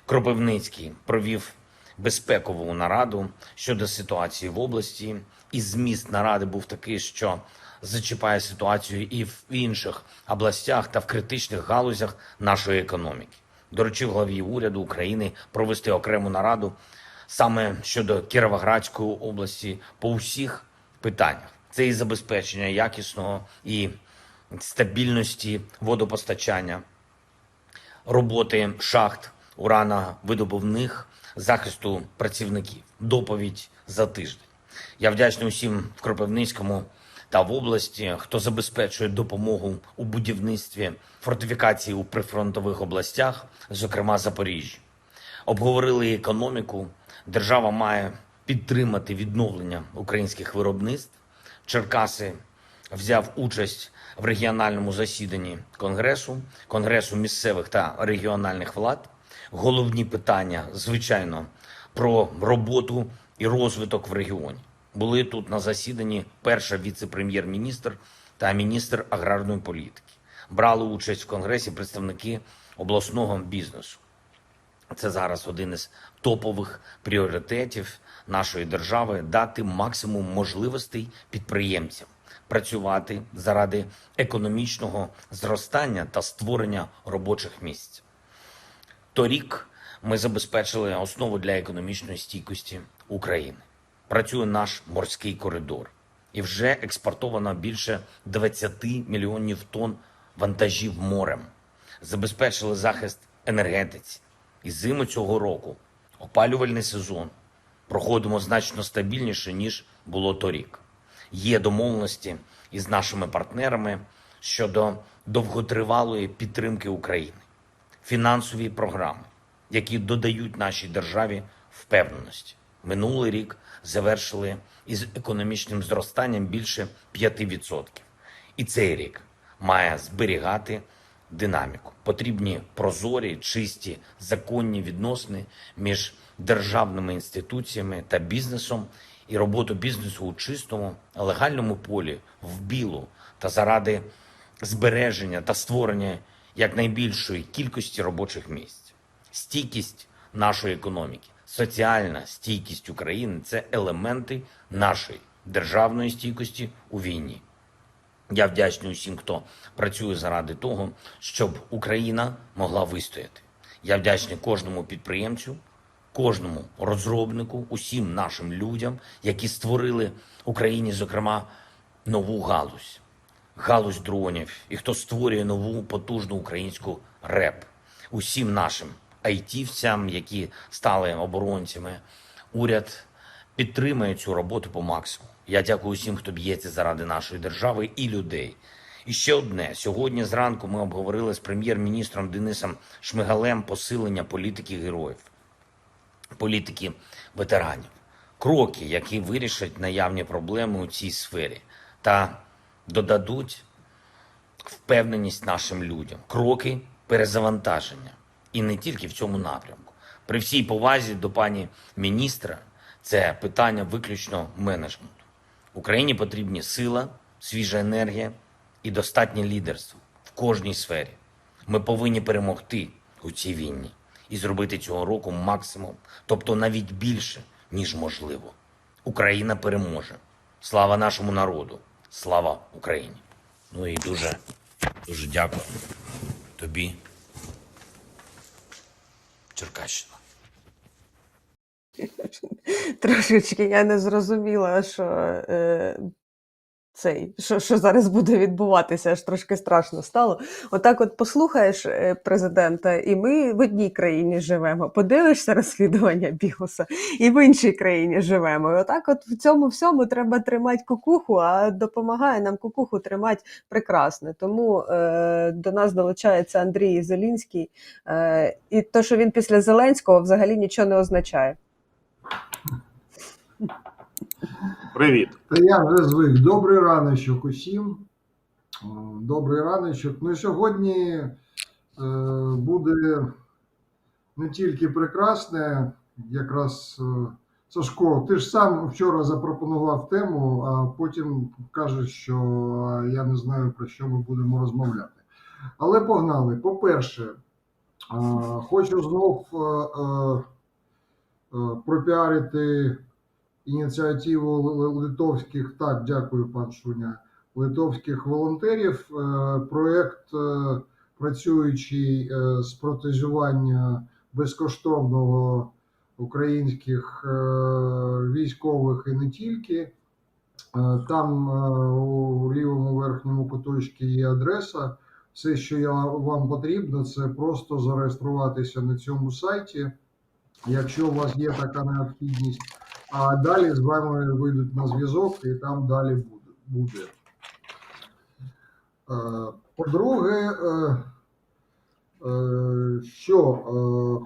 Speaker 3: Кропивницький провів безпекову нараду щодо ситуації в області, і зміст наради був такий, що зачіпає ситуацію і в інших областях та в критичних галузях нашої економіки. Доручив главі уряду України провести окрему нараду саме щодо Кіровоградської області по усіх питаннях. Це і забезпечення якісного і стабільності водопостачання, роботи шахт, урановидобувних, захисту працівників. Доповідь за тиждень. Я вдячний усім в Кропивницькому та в області, хто забезпечує допомогу у будівництві фортифікацій у прифронтових областях, зокрема Запоріжжя. Обговорили економіку. Держава має підтримати відновлення українських виробництв. Черкаси взяв участь в регіональному засіданні Конгресу місцевих та регіональних влад. Головні питання, звичайно, про роботу і розвиток в регіоні. Були тут на засіданні перша віце-прем'єр-міністр та міністр аграрної політики. Брали участь в Конгресі представники обласного бізнесу. Це зараз один із топових пріоритетів нашої держави – дати максимум можливостей підприємцям працювати заради економічного зростання та створення робочих місць. Торік ми забезпечили основу для економічної стійкості України. Працює наш морський коридор. І вже експортовано більше 20 мільйонів тонн вантажів морем. Забезпечили захист енергетиці. І зиму цього року, опалювальний сезон, проходимо значно стабільніше, ніж було торік. Є домовленості із нашими партнерами щодо довготривалої підтримки України. Фінансові програми, які додають нашій державі впевненості. Минулий рік завершили із економічним зростанням більше 5%. І цей рік має зберігати динаміку. Потрібні прозорі, чисті, законні відносини між державними інституціями та бізнесом і роботу бізнесу у чистому, легальному полі, в білу та заради збереження та створення якнайбільшої кількості робочих місць. Стійкість нашої економіки, соціальна стійкість України – це елементи нашої державної стійкості у війні. Я вдячний усім, хто працює заради того, щоб Україна могла вистояти. Я вдячний кожному підприємцю, кожному розробнику, усім нашим людям, які створили Україні, зокрема, нову галузь дронів, і хто створює нову потужну українську РЕП. Усім нашим айтівцям, які стали оборонцями. Уряд підтримує цю роботу по максимуму. Я дякую усім, хто б'ється заради нашої держави і людей. І ще одне. Сьогодні зранку ми обговорили з прем'єр-міністром Денисом Шмигалем посилення політики героїв, політики ветеранів. Кроки, які вирішать наявні проблеми у цій сфері та додадуть впевненість нашим людям. Кроки перезавантаження. І не тільки в цьому напрямку. При всій повазі до пані міністра, це питання виключно менеджменту. Україні потрібні сила, свіжа енергія і достатнє лідерство в кожній сфері. Ми повинні перемогти у цій війні і зробити цього року максимум, тобто навіть більше, ніж можливо. Україна переможе. Слава нашому народу. Слава Україні. Ну і дуже дякую тобі, Черкащина.
Speaker 1: Трошечки я не зрозуміла, що зараз буде відбуватися, аж трошки страшно стало. Отак от послухаєш президента, і ми в одній країні живемо, подивишся розслідування Бігуса, і в іншій країні живемо. І отак от в цьому всьому треба тримати кукуху, а допомагає нам кукуху тримати прекрасно. Тому до нас долучається Андрій Зелінський, і те, що він після Зеленського, взагалі нічого не означає.
Speaker 2: Привіт.
Speaker 4: Та я вже звик. Добрий раночок усім. Добрий раночок. Ну і сьогодні буде не тільки прекрасне, якраз Сашко, ти ж сам вчора запропонував тему, а потім кажеш, що я не знаю, про що ми будемо розмовляти. Але погнали. По-перше, хочу знов пропіарити ініціативу литовських, так, дякую, пан Шуня, литовських волонтерів. Проєкт, працюючий з протезування безкоштовного українських військових і не тільки. Там у лівому верхньому куточку є адреса. Все, що вам потрібно, це просто зареєструватися на цьому сайті, якщо у вас є така необхідність. А далі з вами вийдуть на зв'язок і там далі буде. По-друге,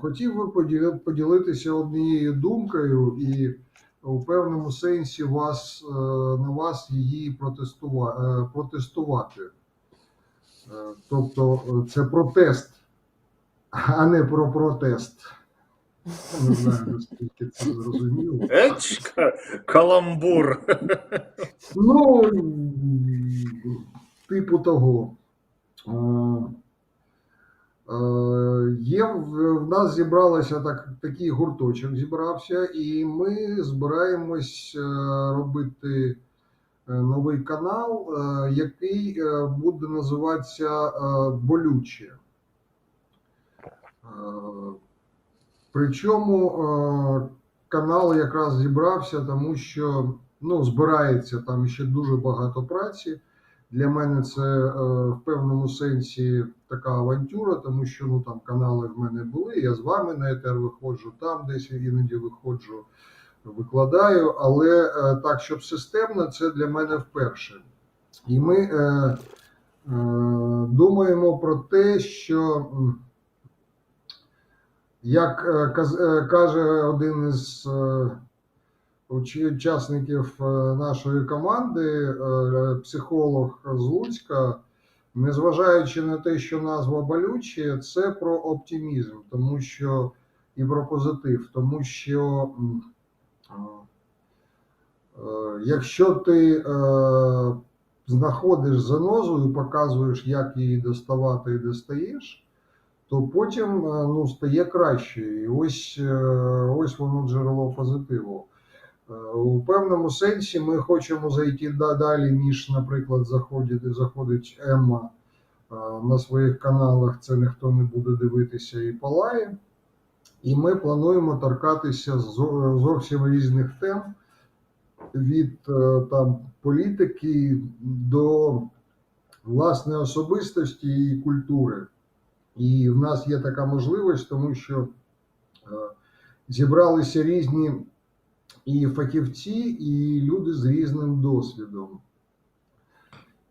Speaker 4: хотів би поділитися однією думкою і у певному сенсі на вас її протестувати. Тобто це протест, а не про протест. Не знаю, наскільки це зрозуміло.
Speaker 2: Каламбур.
Speaker 4: Ну, типу того. В нас зібралося такий гурточок зібрався, і ми збираємось робити новий канал, який буде називатися «Болюче». Причому канал якраз зібрався, тому що збирається там ще дуже багато праці. Для мене це в певному сенсі така авантюра, тому що там канали в мене були, я з вами на етер виходжу, там десь іноді виходжу, викладаю, але так, щоб системно, це для мене вперше. І ми думаємо про те, що, як каже один із учасників нашої команди, психолог з Луцька, незважаючи на те, що назва болюче, це про оптимізм, тому що і про позитив, тому що якщо ти знаходиш занозу і показуєш, як її доставати і достаєш, то потім стає краще. І ось воно джерело позитиву. У певному сенсі ми хочемо зайти далі, ніж, наприклад, заходить Емма на своїх каналах, це ніхто не буде дивитися і палає. І ми плануємо торкатися зовсім різних тем, від там політики до власне особистості і культури. І в нас є така можливість, тому що зібралися різні і фахівці, і люди з різним досвідом.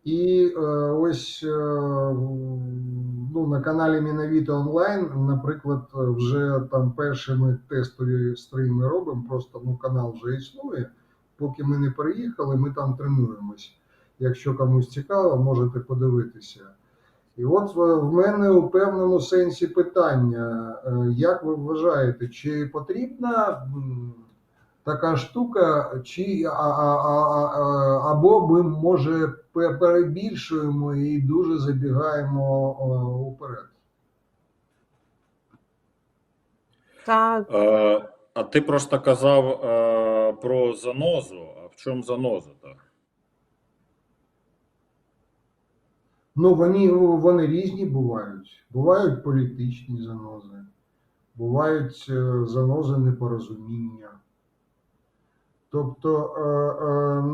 Speaker 4: І ось на каналі Мінавіто онлайн, наприклад, вже там перші ми тестові стріми робимо, просто канал вже існує. Поки ми не переїхали, ми там тренуємось. Якщо комусь цікаво, можете подивитися. І от в мене у певному сенсі питання, як ви вважаєте, чи потрібна така штука, чи або ми, може, перебільшуємо і дуже забігаємо уперед?
Speaker 1: Та
Speaker 2: А ти просто казав про занозу. А в чому заноза-то?
Speaker 4: Вони різні бувають. Бувають політичні занози, бувають занози непорозуміння. Тобто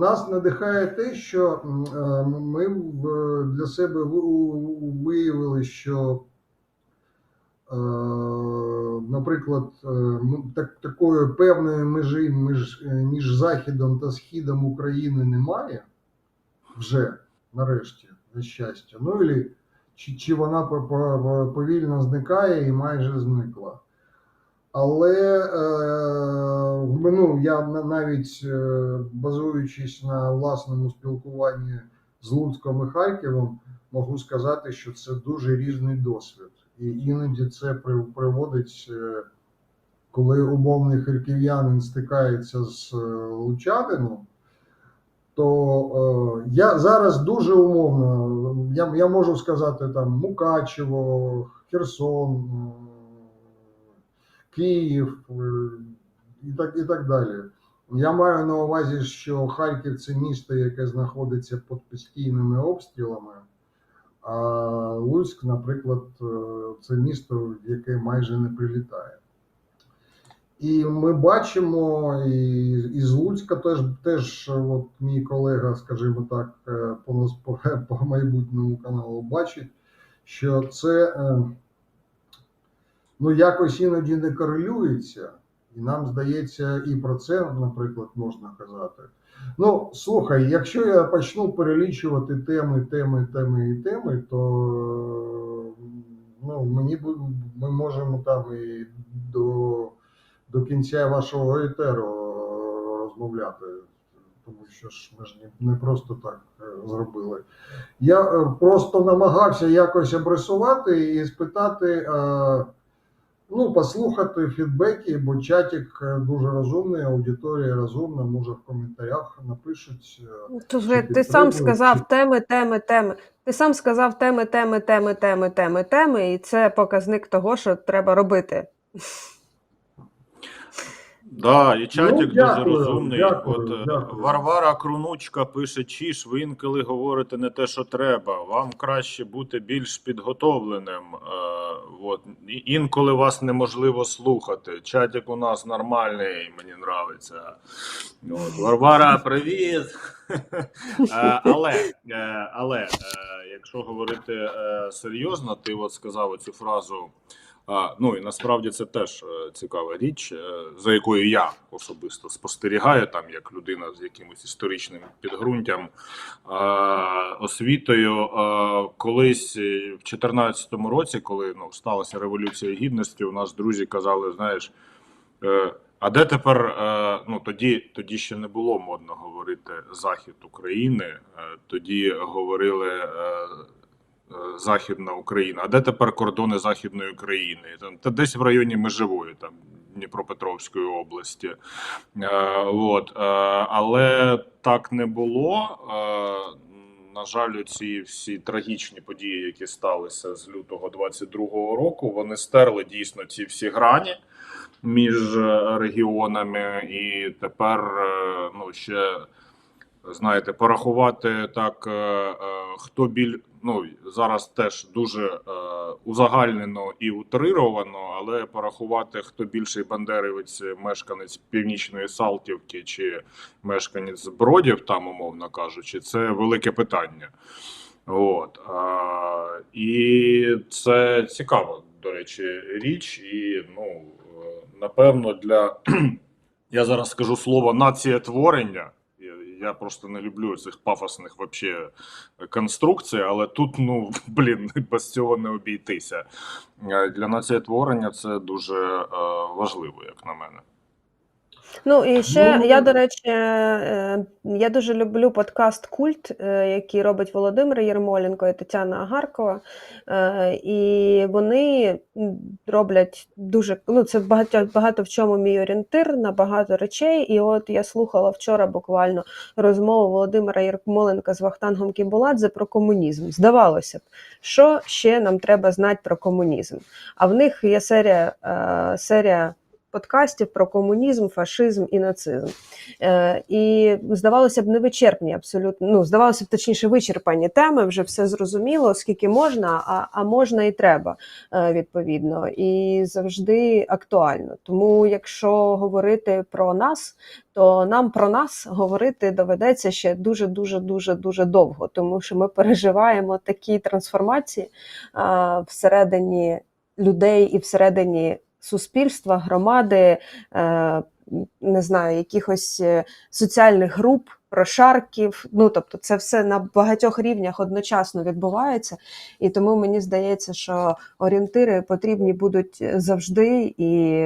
Speaker 4: нас надихає те, що ми для себе виявили, що, наприклад, такої певної межі між Західом та Східом України немає вже, нарешті, на щастя. Чи вона повільно зникає і майже зникла. Але я навіть базуючись на власному спілкуванні з Луцьком і Харковом, можу сказати, що це дуже різний досвід. І іноді це приводить, коли умовний харків'янин стикається з лучанином, то я зараз дуже умовно, я можу сказати там Мукачево, Херсон, Київ і так далі. Я маю на увазі, що Харків – це місто, яке знаходиться під постійними обстрілами, а Луцьк, наприклад, це місто, в яке майже не прилітає. І ми бачимо, і з Луцька теж от мій колега, скажімо так, по майбутньому каналу бачить, що це якось іноді не корелюється, і нам здається, і про це, наприклад, можна казати. Слухай, якщо я почну перелічувати теми, то ми можемо там і до кінця вашого етеру розмовляти, тому що ж ми ж не просто так зробили. Я просто намагався якось обрисувати і спитати, послухати фідбеки, бо чатик дуже розумний, аудиторія розумна, може в коментарях напишуть.
Speaker 1: ти сам сказав теми. Ти сам сказав теми, і це показник того, що треба робити.
Speaker 2: Да, і чатик
Speaker 4: дякую,
Speaker 2: дуже розумний.
Speaker 4: дякую.
Speaker 2: Варвара Крунучка пише: «Чіш, ви інколи говорите не те, що треба. Вам краще бути більш підготовленим. Інколи вас неможливо слухати. Чатик у нас нормальний, мені нравиться». Варвара, привіт! Але якщо говорити серйозно, ти сказав цю фразу. І насправді це теж цікава річ, за якою я особисто спостерігаю, там як людина з якимось історичним підґрунтям, освітою. Колись в 2014 році, коли сталася Революція Гідності, у нас друзі казали, знаєш, а де тепер, тоді ще не було модно говорити «Захід України», тоді говорили Західна Україна, а де тепер кордони Західної України? Там, та десь в районі Межової, там, Дніпропетровської області. Але так не було. На жаль, ці всі трагічні події, які сталися з лютого 22-го року, вони стерли дійсно ці всі грані між регіонами, і тепер ще, знаєте, порахувати так, хто зараз теж дуже узагальнено і утрировано, але порахувати, хто більший бандерівець, мешканець Північної Салтівки чи мешканець Бродів, там, умовно кажучи, це велике питання. І це цікава, до речі, річ, і, напевно, я зараз скажу слово націєтворення. Я просто не люблю цих пафосних вообще конструкцій, але тут, без цього не обійтися. Для націєтворення це дуже важливо, як на мене.
Speaker 1: І ще я, до речі, я дуже люблю подкаст «Культ», який робить Володимир Єрмоленко і Тетяна Агаркова. І вони роблять дуже, це багато в чому мій орієнтир на багато речей. І от я слухала вчора буквально розмову Володимира Єрмоленка з Вахтангом Кімбуладзе про комунізм. Здавалося б, що ще нам треба знати про комунізм? А в них є серія подкастів про комунізм, фашизм і нацизм. І здавалося б, невичерпні абсолютно, здавалося б, точніше, вичерпані теми, вже все зрозуміло, скільки можна, а можна і треба, відповідно, і завжди актуально. Тому, якщо говорити про нас, то нам про нас говорити доведеться ще дуже довго, тому що ми переживаємо такі трансформації всередині людей і всередині суспільства, громади, не знаю, якихось соціальних груп, прошарків, тобто це все на багатьох рівнях одночасно відбувається, і тому мені здається, що орієнтири потрібні будуть завжди, і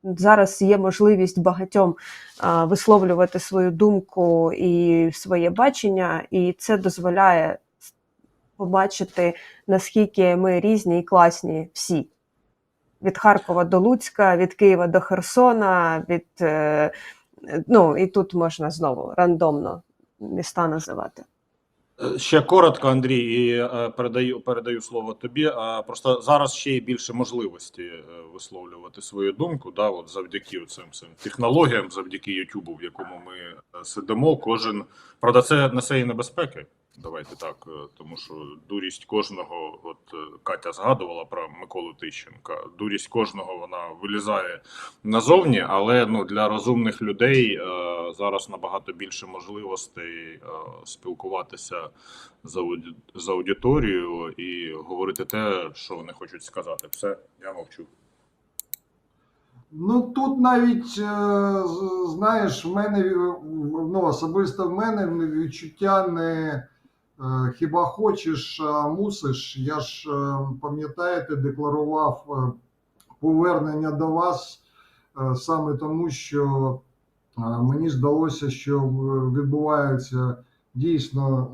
Speaker 1: зараз є можливість багатьом висловлювати свою думку і своє бачення, і це дозволяє побачити, наскільки ми різні і класні всі. Від Харкова до Луцька, від Києва до Херсона, і тут можна знову рандомно міста називати.
Speaker 2: Ще коротко, Андрій, і передаю слово тобі. Просто зараз ще є більше можливості висловлювати свою думку, завдяки цим технологіям, завдяки Ютубу, в якому ми сидимо. Правда, це несе і небезпеки. Давайте так, тому що дурість кожного, Катя згадувала про Миколу Тищенка, дурість кожного, вона вилізає назовні, але для розумних людей зараз набагато більше можливостей спілкуватися з аудиторією і говорити те, що вони хочуть сказати. Все, я мовчу.
Speaker 4: Тут навіть, знаєш, в мене, особисто в мене відчуття не хіба хочеш, а мусиш. Я ж, пам'ятаєте, декларував повернення до вас саме тому, що мені здалося, що відбуваються дійсно,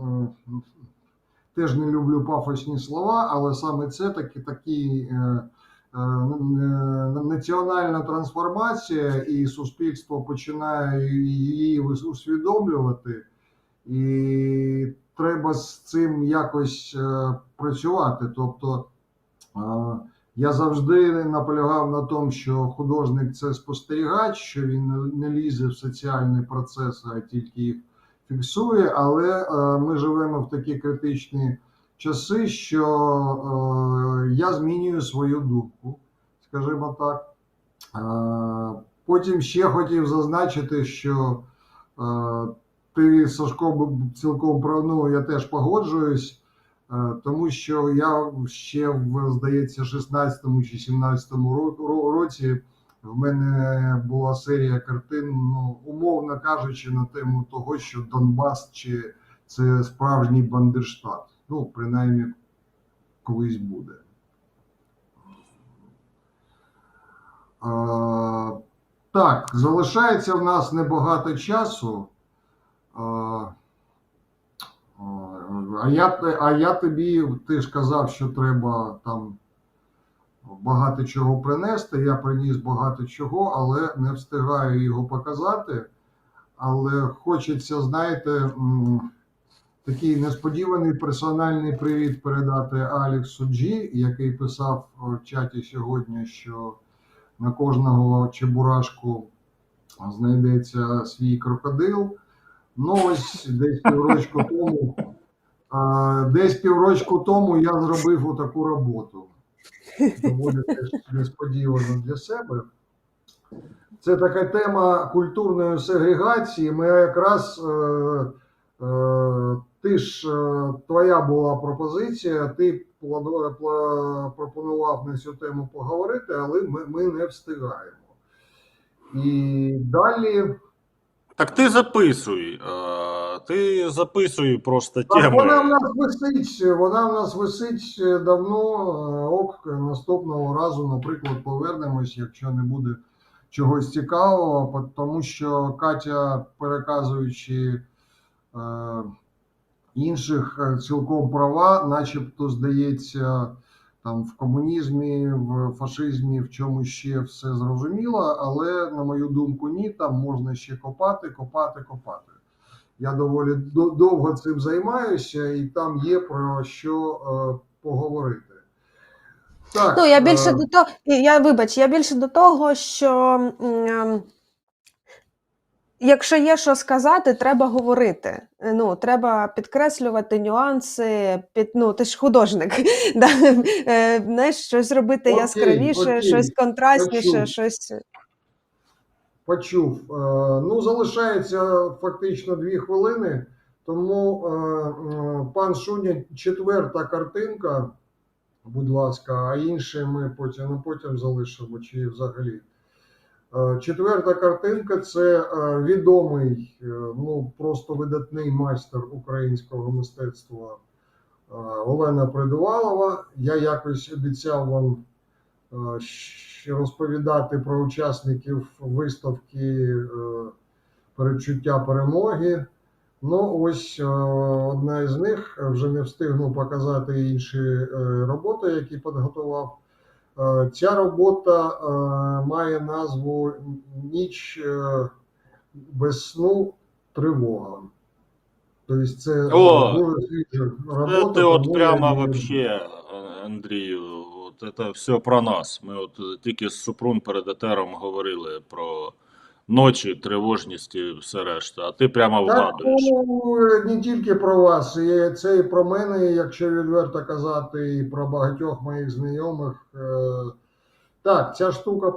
Speaker 4: теж не люблю пафосні слова, але саме це такі національна трансформація, і суспільство починає її усвідомлювати, і треба з цим якось працювати. Тобто я завжди наполягав на тому, що художник – це спостерігач, що він не лізе в соціальні процеси, а тільки їх фіксує, але ми живемо в такі критичні часи, що я змінюю свою думку, скажімо так. Потім ще хотів зазначити, що ти, Сашко, цілком я теж погоджуюсь, тому що я ще здається, 16-му чи 17-му році в мене була серія картин, умовно кажучи, на тему того, що Донбас чи це справжній Бандерштат. Принаймні, колись буде. Так, залишається в нас небагато часу. А я тобі, ти ж казав, що треба там багато чого принести. Я приніс багато чого, але не встигаю його показати. Але хочеться, знаєте, такий несподіваний персональний привіт передати Алексу Джі, який писав в чаті сьогодні, що на кожного чебурашку знайдеться свій крокодил. Ну, ось десь піврочку тому я зробив отаку роботу. Доволі теж несподівано для себе. Це така тема культурної сегрегації. Ми якраз твоя була пропозиція, ти пропонував на цю тему поговорити, але ми не встигаємо. І далі.
Speaker 2: Так ти записуй просто
Speaker 4: Так,
Speaker 2: теми.
Speaker 4: вона в нас висить давно. Наступного разу, наприклад, повернемось, якщо не буде чогось цікавого, тому що Катя, переказуючи інших цілком права, начебто, здається, там в комунізмі, в фашизмі, в чому ще все зрозуміло, але, на мою думку, ні, там можна ще копати. Я доволі довго цим займаюся, і там є про що поговорити. Так,
Speaker 1: Ну, я більше до того, я більше до того, що якщо є що сказати, треба говорити. Ну, треба підкреслювати нюанси, ти ж художник, да? Знаєш, щось робити яскравіше, щось контрастніше, щось.
Speaker 4: Почув. Ну, залишається фактично 2 хвилини, тому, пан Шуня, 4-та картинка, будь ласка, а інші ми потім залишимо, чи взагалі. 4-та картинка – це відомий, ну, просто видатний майстер українського мистецтва Олена Придувалова. Я якось обіцяв вам розповідати про учасників виставки «Передчуття перемоги». Ну, ось одна із них, вже не встигну показати інші роботи, які підготував. Ця робота має назву «Ніч без сну, тривога». Тобто це дуже свіжа робота.
Speaker 2: Ти от
Speaker 4: тому
Speaker 2: прямо
Speaker 4: я її-
Speaker 2: вообще, Андрію, от це все про нас. Ми от тільки з Супрун перед етером говорили про ночі, тривожність і все решта, а ти прямо
Speaker 4: Так,
Speaker 2: вгадуєш.
Speaker 4: ну, не тільки про вас, це і про мене, якщо відверто казати, і про багатьох моїх знайомих. Так, ця штука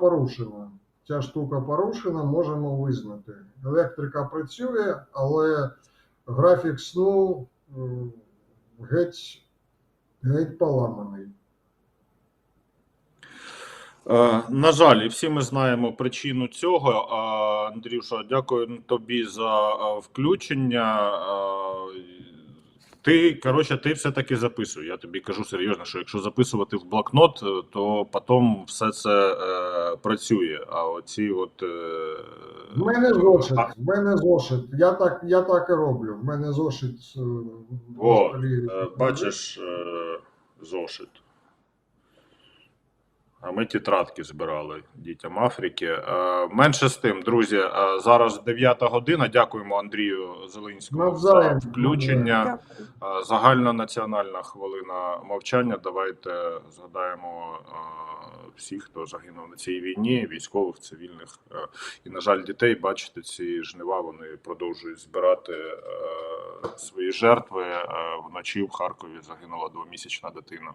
Speaker 4: порушена, можемо визнати. Електрика працює, але графік сну геть поламаний.
Speaker 2: На жаль, і всі ми знаємо причину цього. Андрюша, дякую тобі за включення. Ти все-таки записуй. Я тобі кажу серйозно, що якщо записувати в блокнот, то потім все це працює. А оці от.
Speaker 4: В мене зошит. Я так і роблю. В мене зошит на столі.
Speaker 2: Бачиш, зошит. А ми тетрадки збирали дітям Африки. Менше з тим, друзі, зараз 9 година. Дякуємо Андрію Зеленському за включення. Загальнонаціональна хвилина мовчання. Давайте згадаємо всіх, хто загинув на цій війні, військових, цивільних і, на жаль, дітей. Бачите, ці жнива, вони продовжують збирати свої жертви. Вночі в Харкові загинула 2-місячна дитина.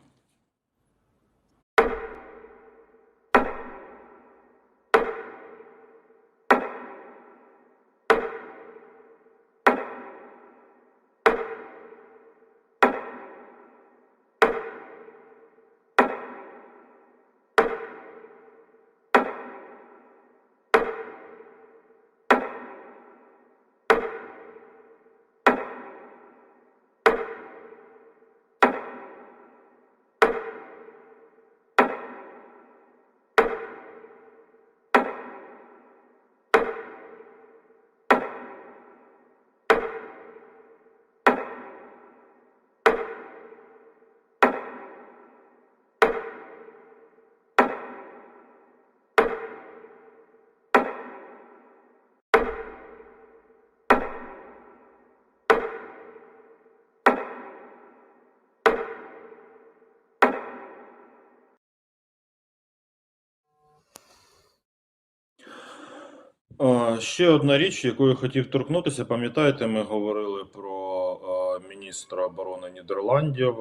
Speaker 2: Ще одна річ, яку я хотів торкнутися. Пам'ятаєте, ми говорили про міністра оборони Нідерландів,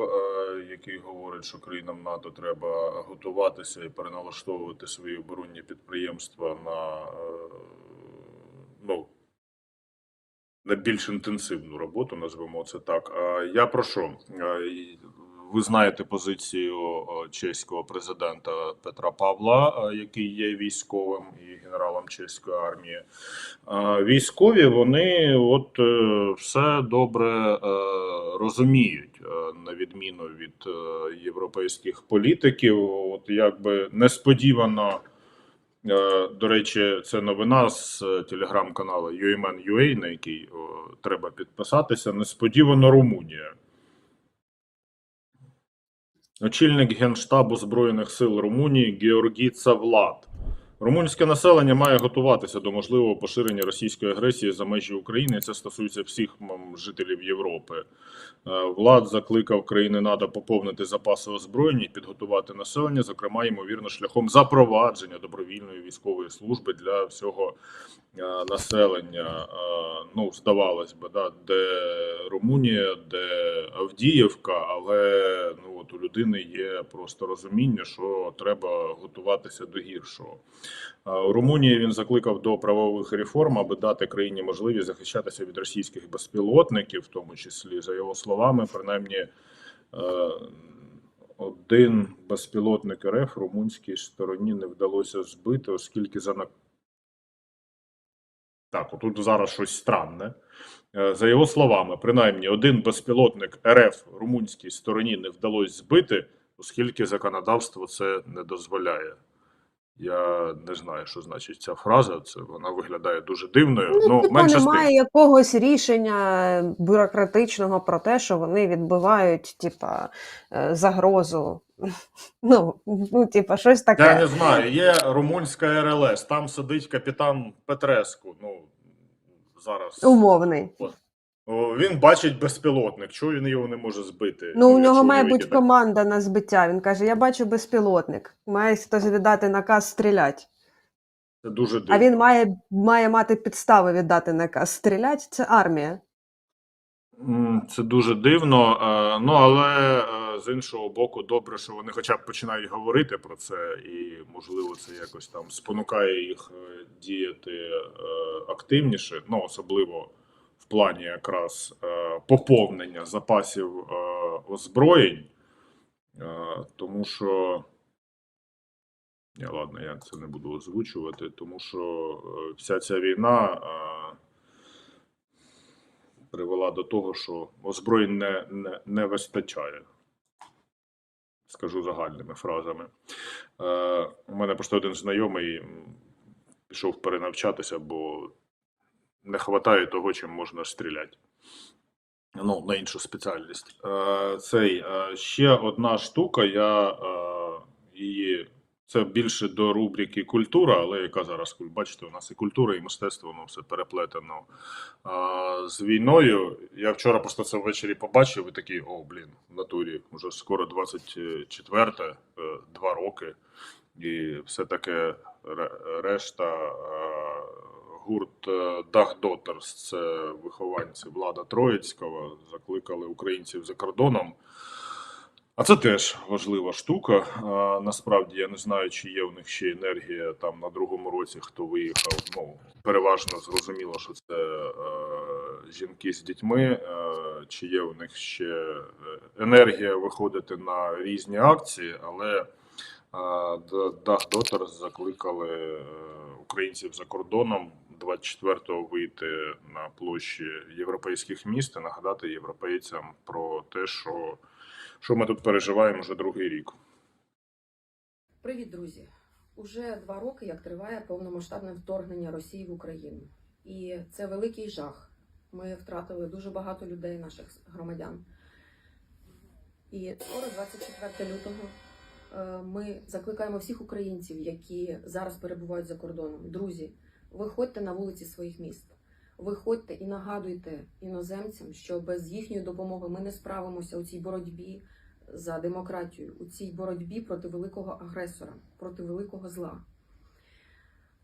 Speaker 2: який говорить, що країнам НАТО треба готуватися і переналаштовувати свої оборонні підприємства ну, на більш інтенсивну роботу, назвемо це так. Я про що? Ви знаєте позицію чеського президента Петра Павла, який є військовим і генералом чеської армії. Військові, вони все добре розуміють, на відміну від європейських політиків. От якби несподівано, до речі, це новина з телеграм-каналу UMN.UA, на який треба підписатися. Несподівано Румунія. Очільник Генштабу Збройних сил Румунії Георгій Цавлат. Румунське населення має готуватися до можливого поширення російської агресії за межі України. Це стосується всіх жителів Європи. Влад закликав країни НАТО поповнити запаси озброєння і підготувати населення, зокрема, ймовірно, шляхом запровадження добровільної військової служби для всього населення. Ну, здавалось би, да, де Румунія, де Авдіївка, але ну, от у людини є просто розуміння, що треба готуватися до гіршого. У Румунії він закликав до правових реформ, аби дати країні можливість захищатися від російських безпілотників, в тому числі, за його словами, принаймні один безпілотник РФ румунській стороні не вдалося збити, оскільки Так, отут зараз щось странне. За його словами, принаймні один безпілотник РФ румунській стороні не вдалося збити, оскільки законодавство це не дозволяє. Я не знаю, що значить ця фраза, вона виглядає дуже дивною.
Speaker 1: Ну, типу,
Speaker 2: менше з тим.
Speaker 1: немає якогось рішення бюрократичного про те, що вони відбивають, типа, загрозу. Ну, типа, щось таке.
Speaker 2: Я не знаю, є румунська РЛС, там сидить капітан Петреску, зараз.
Speaker 1: Умовний.
Speaker 2: Він бачить безпілотник, чого він його не може збити?
Speaker 1: Ну, у нього
Speaker 2: якщо
Speaker 1: має
Speaker 2: не
Speaker 1: бути
Speaker 2: викидати?
Speaker 1: команда на збиття. Він каже, я бачу безпілотник. Має хтось віддати наказ стріляти.
Speaker 2: Це дуже дивно.
Speaker 1: А він має мати підстави віддати наказ стріляти. Це армія.
Speaker 2: Це дуже дивно, але з іншого боку, добре, що вони хоча б починають говорити про це, і можливо це якось там спонукає їх діяти активніше, особливо в плані якраз поповнення запасів озброєнь, тому що ладно, я це не буду озвучувати, тому що вся ця війна привела до того, що озброєнь не вистачає. Скажу загальними фразами. У мене просто один знайомий пішов перенавчатися, бо не вистачає того, чим можна стріляти. На іншу спеціальність. Ще одна штука, це більше до рубрики культура, але яка зараз, бачите, у нас і культура, і мистецтво, воно все переплетено з війною. Я вчора просто це ввечері побачив і такий, в натурі, вже скоро 24-те, 2 роки, і все таке решта, гурт Dach Daughters, це вихованці Влада Троїцького, закликали українців за кордоном. А це теж важлива штука. Насправді, я не знаю, чи є у них ще енергія там на другому році, хто виїхав. Переважно зрозуміло, що це жінки з дітьми. Чи є у них ще енергія виходити на різні акції, але Dach Daughters закликали українців за кордоном 24-го вийти на площі європейських міст і нагадати європейцям про те, що ми тут переживаємо вже другий рік.
Speaker 5: Привіт, друзі! Уже 2 роки, як триває повномасштабне вторгнення Росії в Україну. І це великий жах. Ми втратили дуже багато людей, наших громадян. І скоро, 24 лютого, ми закликаємо всіх українців, які зараз перебувають за кордоном. Друзі, виходьте на вулиці своїх міст. Виходьте і нагадуйте іноземцям, що без їхньої допомоги ми не справимося у цій боротьбі за демократію, у цій боротьбі проти великого агресора, проти великого зла.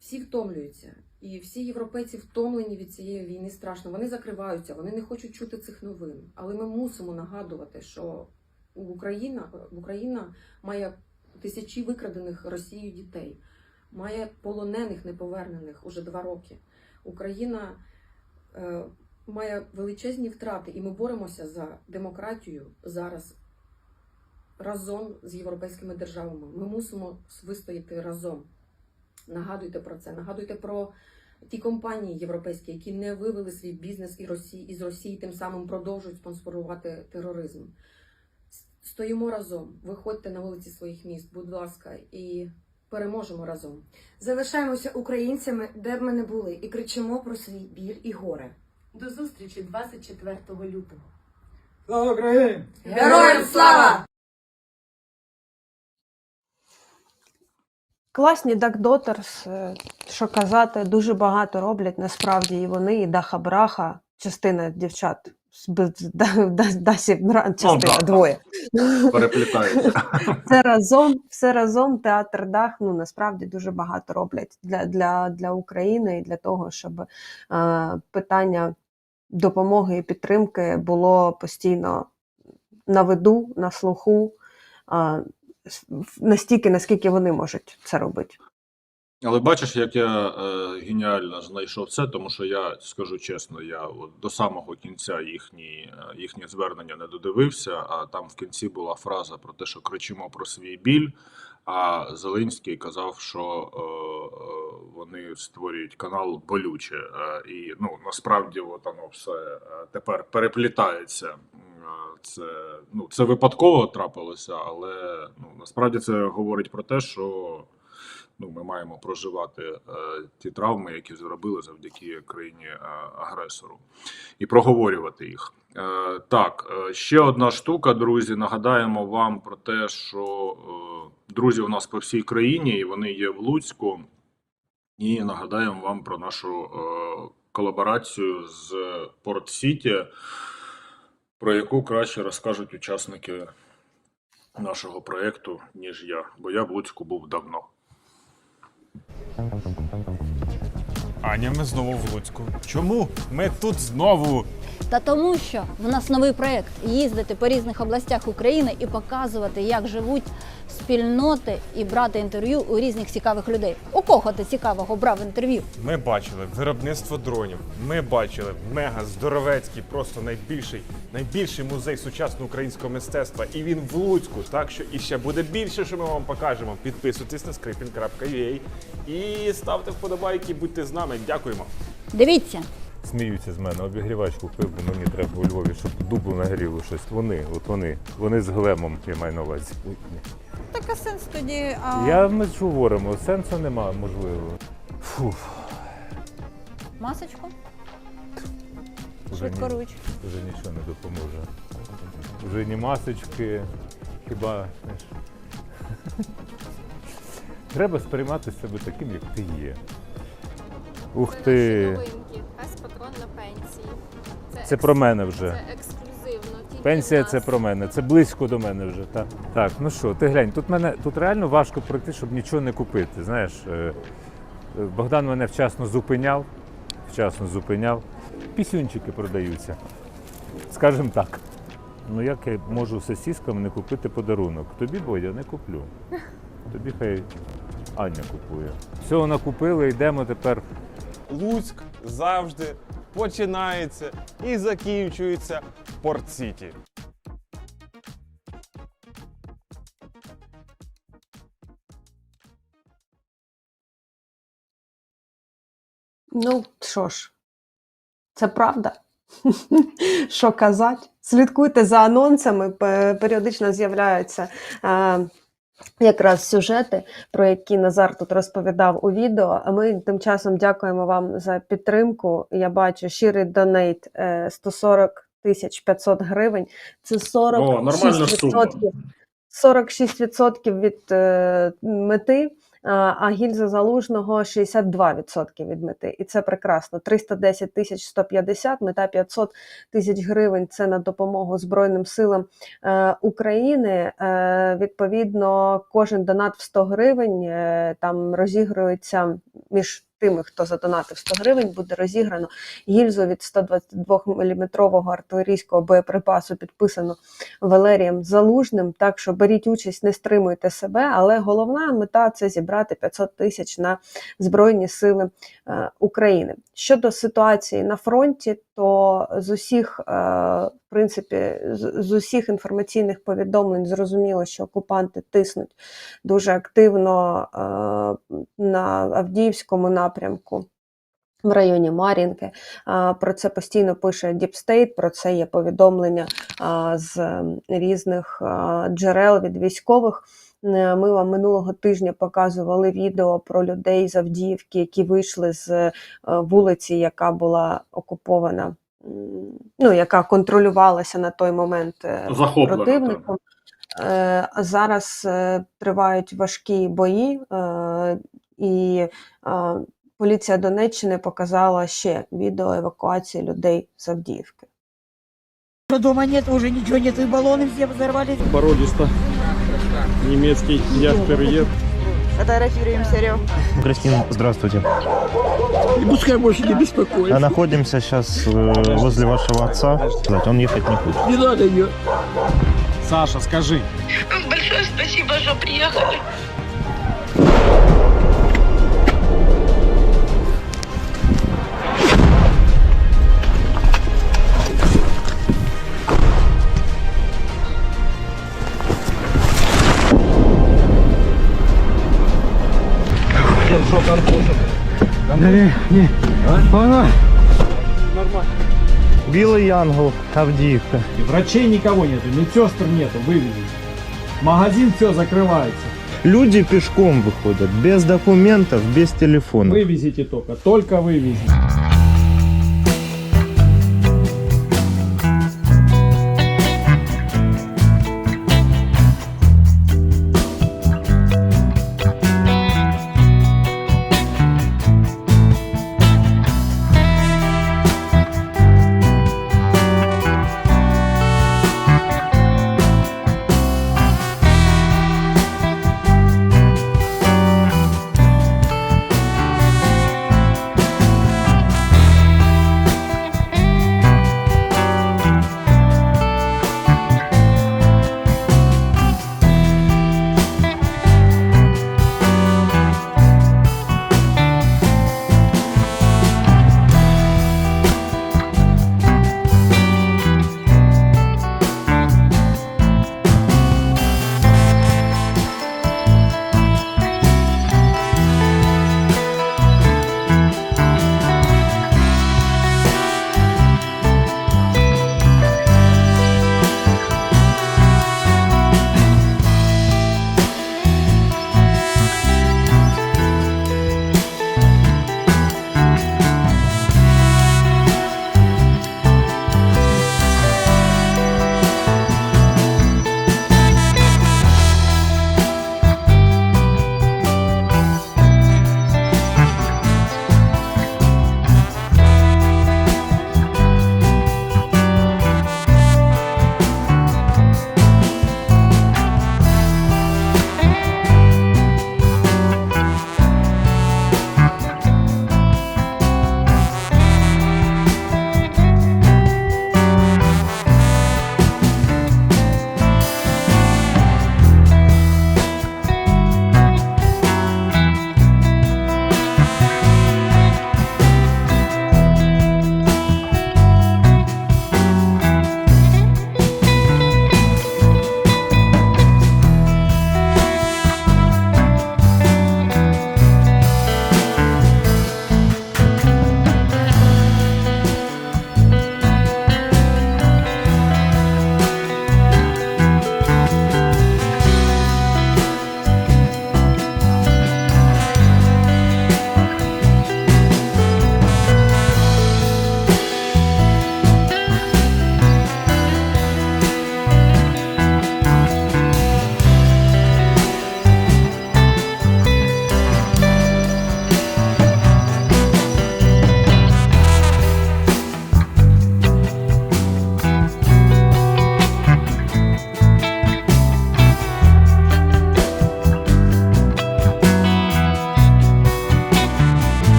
Speaker 5: Всі втомлюються. І всі європейці втомлені від цієї війни страшно. Вони закриваються, вони не хочуть чути цих новин. Але ми мусимо нагадувати, що Україна має тисячі викрадених Росією дітей, має полонених неповернених уже 2 роки. Україна має величезні втрати, і ми боремося за демократію зараз разом з європейськими державами. Ми мусимо вистояти разом. Нагадуйте про це, нагадуйте про ті компанії європейські, які не вивели свій бізнес із Росії, тим самим продовжують спонсорувати тероризм. Стоїмо разом, виходьте на вулиці своїх міст, будь ласка, і переможемо разом.
Speaker 6: Залишаємося українцями, де б ми не були, і кричимо про свій біль і горе.
Speaker 7: До зустрічі 24 лютого.
Speaker 8: Слава Україні!
Speaker 6: Героям слава!
Speaker 1: Класні Duck Daughters, що казати, дуже багато роблять, насправді, і вони, і Даха Браха, частина дівчат, частина, двоє.
Speaker 2: Переплітаються.
Speaker 1: Все разом театр Дах, ну, насправді, дуже багато роблять для України і для того, щоб питання допомоги і підтримки було постійно на виду, на слуху, настільки, наскільки вони можуть це робити.
Speaker 2: Але бачиш, як я геніально знайшов це, тому що я скажу чесно, я от до самого кінця їхні звернення не додивився, а там в кінці була фраза про те, що кричимо про свій біль, а Зеленський казав, що вони створюють канал болюче. І ну, насправді от воно все тепер переплітається. Це випадково трапилося, але насправді це говорить про те, що ми маємо проживати ті травми, які зробили завдяки країні-агресору, і проговорювати їх. Так, ще одна штука, друзі. Нагадаємо вам про те, що друзі у нас по всій країні, і вони є в Луцьку. І нагадаємо вам про нашу колаборацію з Порт Сіті, про яку краще розкажуть учасники нашого проєкту, ніж я. Бо я в Луцьку був давно.
Speaker 8: Аня, ми знову в Луцьку. Чому? Ми тут знову.
Speaker 9: Та тому, що в нас новий проєкт – їздити по різних областях України і показувати, як живуть спільноти, і брати інтерв'ю у різних цікавих людей. У кого ти цікавого брав інтерв'ю?
Speaker 8: Ми бачили виробництво дронів. Ми бачили мега здоровецький, просто найбільший музей сучасного українського мистецтва. І він в Луцьку. Так що і ще буде більше, що ми вам покажемо. Підписуйтесь на skripin.ua і ставте вподобайки, будьте з нами. Дякуємо.
Speaker 9: Дивіться!
Speaker 10: Сміються з мене, обігрівач купив, бо мені треба у Львові, щоб дубу нагріло щось. Вони з Глемом, я маю на увазі.
Speaker 9: Так а сенс тоді...
Speaker 10: Ми ж говоримо, сенсу нема, можливо.
Speaker 9: Масочку?
Speaker 10: Швидкоруч. Вже нічого не допоможе. Вже ні масочки, хіба... Треба сприймати себе таким, як ти є. Ух ти!
Speaker 11: Пес-патрон на пенсії.
Speaker 10: Це про мене вже.
Speaker 11: Це ексклюзивно. Тільки
Speaker 10: Пенсія
Speaker 11: в нас.
Speaker 10: це про мене, це близько до мене вже. Так, ну що, ти глянь, тут реально важко пройти, щоб нічого не купити. Знаєш, Богдан мене вчасно зупиняв. Пісюнчики продаються, скажімо так. Ну як я можу сосіскам не купити подарунок? Тобі, Бодя, не куплю. Тобі хай Аня купує. Все, вона купила, йдемо тепер.
Speaker 8: Луцьк завжди починається і закінчується в Порт-Сіті.
Speaker 1: Ну, що ж, це правда. Що казати? Слідкуйте за анонсами, періодично з'являються якраз сюжети, про які Назар тут розповідав у відео. А ми тим часом дякуємо вам за підтримку. Я бачу, щирий донейт 140 500 гривень. Це 46% від мети. а гільза Залужного 62% від мети. І це прекрасно. 310 тисяч 150, мета 500 тисяч гривень – це на допомогу Збройним силам України. Відповідно, кожен донат в 100 гривень там розігрується між тими, хто задонатив 100 гривень, буде розіграно гільзу від 122-мм артилерійського боєприпасу, підписано Валерієм Залужним. Так що беріть участь, не стримуйте себе, але головна мета – це зібрати 500 тисяч на Збройні сили України. Щодо ситуації на фронті, то з усіх, в принципі, з усіх інформаційних повідомлень зрозуміло, що окупанти тиснуть дуже активно на Авдіївському напрямку, в районі Мар'їнки. Про це постійно пише Deep State, про це є повідомлення з різних джерел від військових. Ми вам минулого тижня показували відео про людей з Авдіївки, які вийшли з вулиці, яка була окупована, ну, яка контролювалася на той момент противником. Зараз тривають важкі бої, і поліція Донеччини показала ще відео евакуації людей з Авдіївки.
Speaker 12: Дома нет, уже ничего нет, и баллоны все взорвались.
Speaker 13: Породисто. Немецкий ясперьер.
Speaker 12: Фотографируем, Серег.
Speaker 14: Кристина, здравствуйте.
Speaker 13: И пускай больше не беспокоит.
Speaker 14: Находимся сейчас возле вашего отца. Он ехать не хочет.
Speaker 13: Не надо ее. Саша, скажи.
Speaker 12: Большое спасибо, что приехали.
Speaker 14: Белый Янгол, Авдеевка.
Speaker 13: Врачей никого нету, медсестр нету, вывезли. Магазин все закрывается.
Speaker 14: Люди пешком выходят, без документов, без телефона.
Speaker 13: Вывезите только вывезите.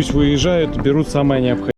Speaker 13: пусть выезжают, берут самое необходимое.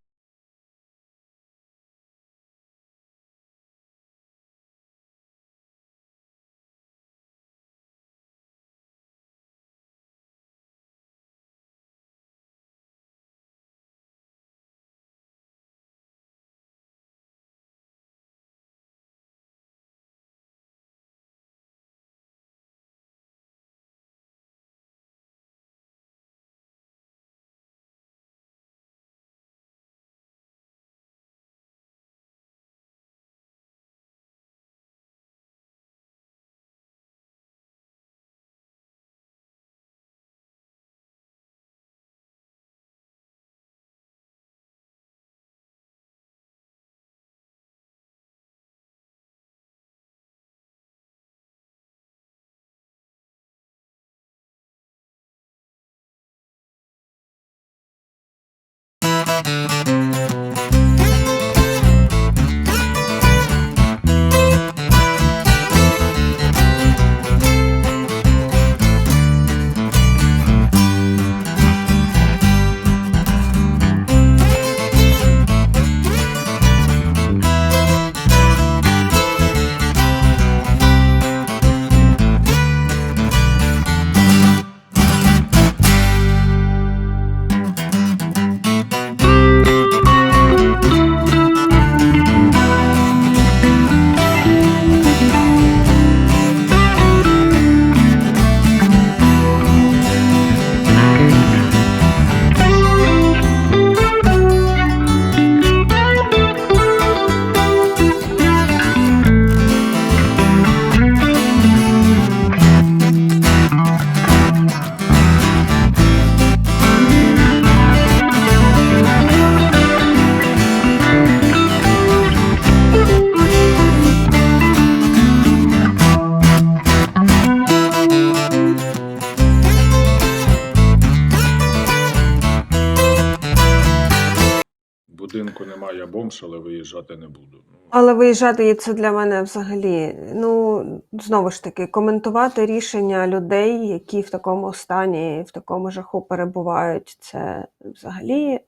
Speaker 2: Будинку немає, я бомж, але виїжджати не буду.
Speaker 1: Але виїжджати це для мене взагалі, ну, знову ж таки, коментувати рішення людей, які в такому стані, в такому жаху перебувають, це взагалі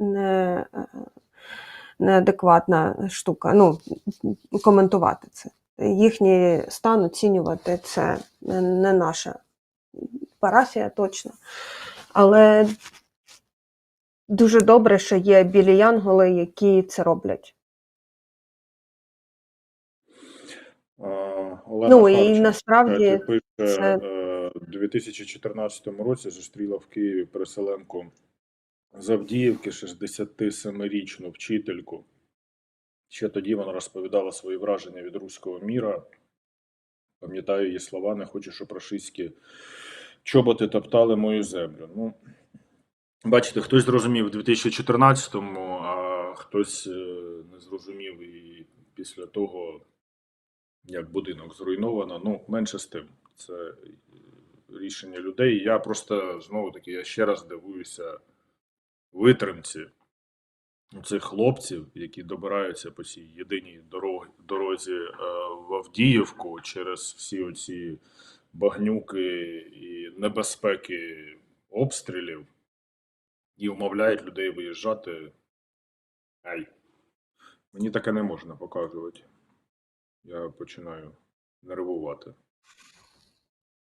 Speaker 1: неадекватна штука. Ну, коментувати це. Їхній стан оцінювати це не наша парафія точно. Але дуже добре, що є білі янголи, які це роблять.
Speaker 2: Олена
Speaker 1: Ну, і
Speaker 2: Харченко,
Speaker 1: насправді
Speaker 2: пише,
Speaker 1: це...
Speaker 2: у 2014 році зустріла в Києві переселенку з Авдіївки, 67-річну вчительку. Ще тоді вона розповідала свої враження від руського міра. Пам'ятаю її слова: «Не хочу, щоб рашистські чоботи топтали мою землю». Ну, бачите, хтось зрозумів у 2014-му, а хтось не зрозумів і після того, як будинок зруйновано. Ну, менше з тим. Це рішення людей. Я просто, знову-таки, я ще раз дивуюся витримці цих хлопців, які добираються по цій єдиній дорозі в Авдіївку через всі оці багнюки і небезпеки обстрілів і вмовляють людей виїжджати. Мені таке не можна показувати. Я починаю нервувати.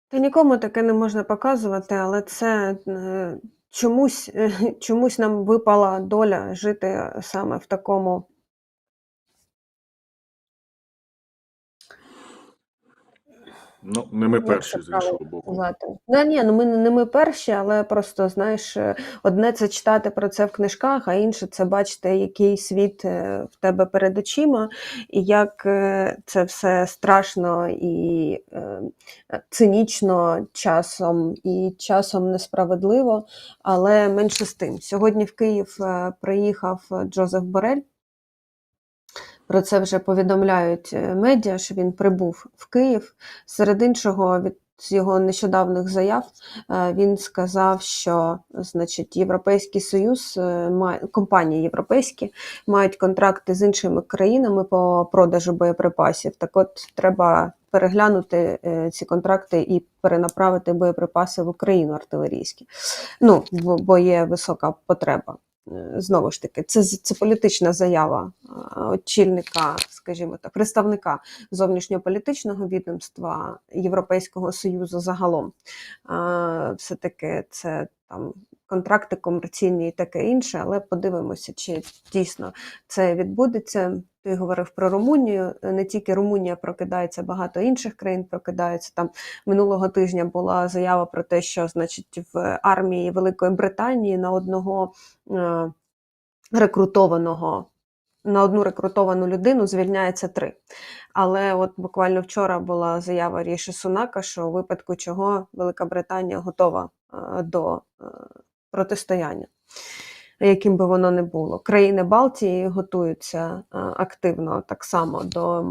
Speaker 1: Та нікому таке не можна показувати, але це чомусь нам випала доля жити саме в такому
Speaker 2: Ну, не ми перші, з іншого боку.
Speaker 1: Ну, не ми перші, але просто, знаєш, одне це читати про це в книжках, а інше це бачити, який світ в тебе перед очима, і як це все страшно і цинічно часом, і часом несправедливо, але менше з тим. Сьогодні в Київ приїхав Джозеф Борель. Про це вже повідомляють медіа, що він прибув в Київ. Серед іншого, з його нещодавних заяв, він сказав, що, значить, Європейський Союз, компанії європейські мають контракти з іншими країнами по продажу боєприпасів. Так от, треба переглянути ці контракти і перенаправити боєприпаси в Україну артилерійські. Ну, бо є висока потреба. знову ж таки, це політична заява очільника, скажімо так, представника зовнішньополітичного відомства Європейського Союзу загалом. Все-таки це там контракти комерційні і таке інше, але подивимося, чи дійсно це відбудеться. Ти говорив про Румунію, не тільки Румунія прокидається, багато інших країн прокидаються. Там минулого тижня була заява про те, що, значить, в армії Великої Британії на одну рекрутовану людину звільняється 3. Але от буквально вчора була заява Ріші Сунака, що у випадку чого Велика Британія готова до протистояння, яким би воно не було. Країни Балтії готуються активно так само до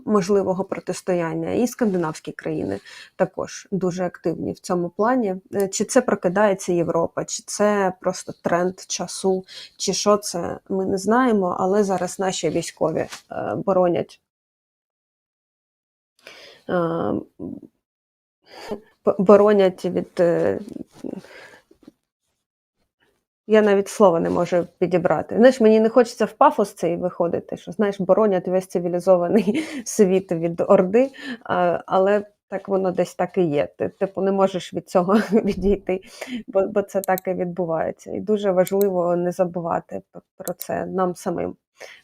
Speaker 1: можливого протистояння. І скандинавські країни також дуже активні в цьому плані. Чи це прокидається Європа, чи це просто тренд часу, чи що це, ми не знаємо, але зараз наші військові боронять від... Я навіть слова не можу підібрати. Знаєш, мені не хочеться в пафос цей виходити, що, знаєш, боронять весь цивілізований світ від Орди, але так воно десь так і є. Ти, типу, не можеш від цього відійти, бо це так і відбувається. І дуже важливо не забувати про це нам самим.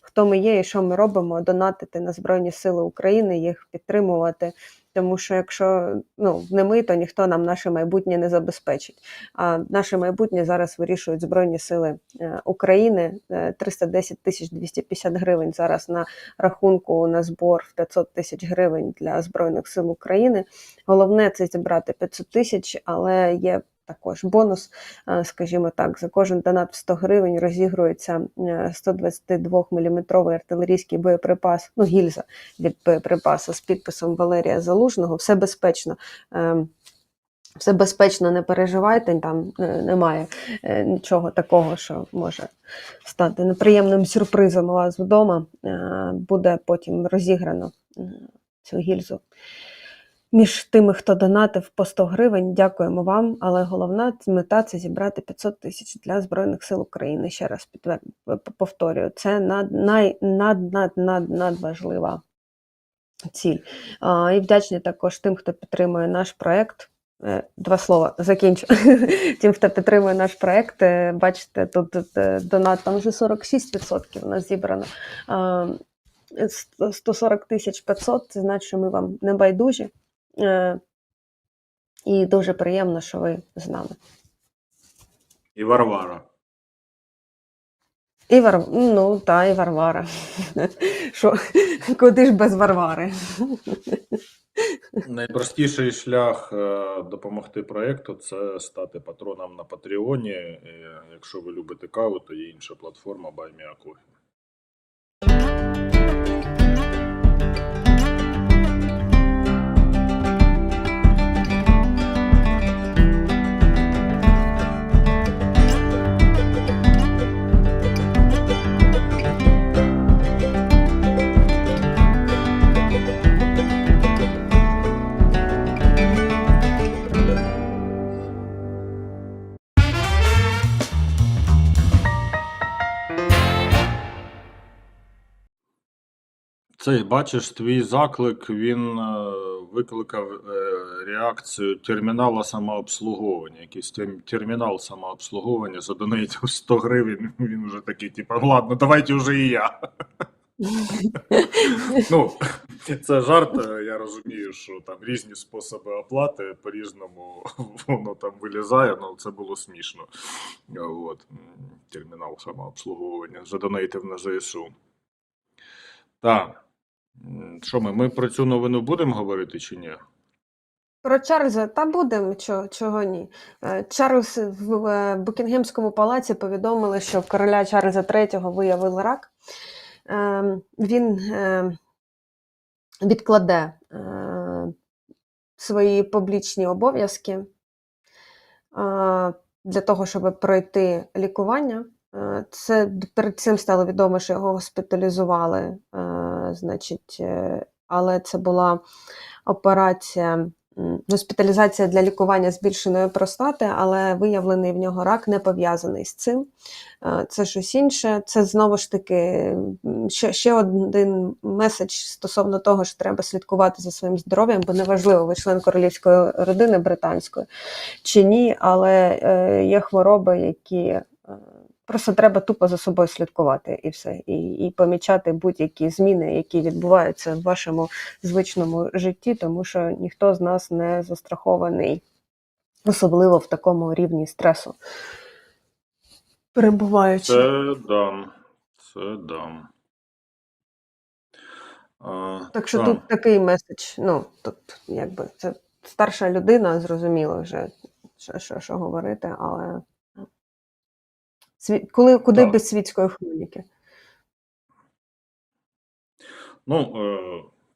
Speaker 1: Хто ми є і що ми робимо, донатити на Збройні Сили України, їх підтримувати. Тому що якщо не ми, то ніхто нам наше майбутнє не забезпечить. А наше майбутнє зараз вирішують Збройні Сили України. 310 250 гривень зараз на рахунку на збор в 500 тисяч гривень для Збройних Сил України. Головне – це зібрати 500 тисяч, але є також бонус, скажімо так, за кожен донат в 100 гривень розігрується 122-мм артилерійський боєприпас, гільза від боєприпасу з підписом Валерія Залужного. Все безпечно. Все безпечно, не переживайте, там немає нічого такого, що може стати неприємним сюрпризом у вас вдома. Буде потім розіграно цю гільзу. Між тими, хто донатив по 100 гривень, дякуємо вам, але головна мета – це зібрати 500 тисяч для Збройних Сил України. Ще раз повторюю, це надважлива ціль. І вдячні також тим, хто підтримує наш проєкт. 2 слова, закінчу. Тим, хто підтримує наш проєкт, бачите, тут донат, там вже 46% у нас зібрано. 140 500, це значить, що ми вам не байдужі. І дуже приємно, що ви з нами.
Speaker 2: І Варвара.
Speaker 1: І Варвара. Що, куди ж без Варвари?
Speaker 2: Найпростіший шлях допомогти проєкту – це стати патроном на Патреоні. І якщо ви любите каву, то є інша платформа Buy Me a Coffee. Цей, бачиш, твій заклик, він викликав реакцію термінала самообслуговування. Якийсь термінал самообслуговування задонатив 100 гривень, він вже такий, типу, ладно, давайте вже і я. Це жарт, я розумію, що там різні способи оплати, по-різному воно там вилізає, але це було смішно. Термінал самообслуговування задонатив на ЗСУ. Так. Що ми про цю новину будемо говорити чи ні?
Speaker 1: Про Чарльза? Та будемо, чого ні. Чарльз в Букінгемському палаці повідомили, що в короля Чарльза III виявили рак. Він відкладе свої публічні обов'язки для того, щоб пройти лікування. Перед цим стало відомо, що його госпіталізували, але це була операція госпіталізація для лікування збільшеної простати, але виявлений в нього рак не пов'язаний з цим. Це щось інше. Це знову ж таки ще один меседж стосовно того, що треба слідкувати за своїм здоров'ям, бо неважливо, ви член королівської родини британської чи ні, але є хвороби, які просто треба тупо за собою слідкувати і все. І помічати будь-які зміни, які відбуваються в вашому звичному житті, тому що ніхто з нас не застрахований, особливо в такому рівні стресу. Перебуваючи.
Speaker 2: Це дам. Це дам.
Speaker 1: Так що тут такий меседж, ну, тут якби це старша людина, зрозуміло вже, що говорити, але куди без світської хроніки?
Speaker 2: Ну,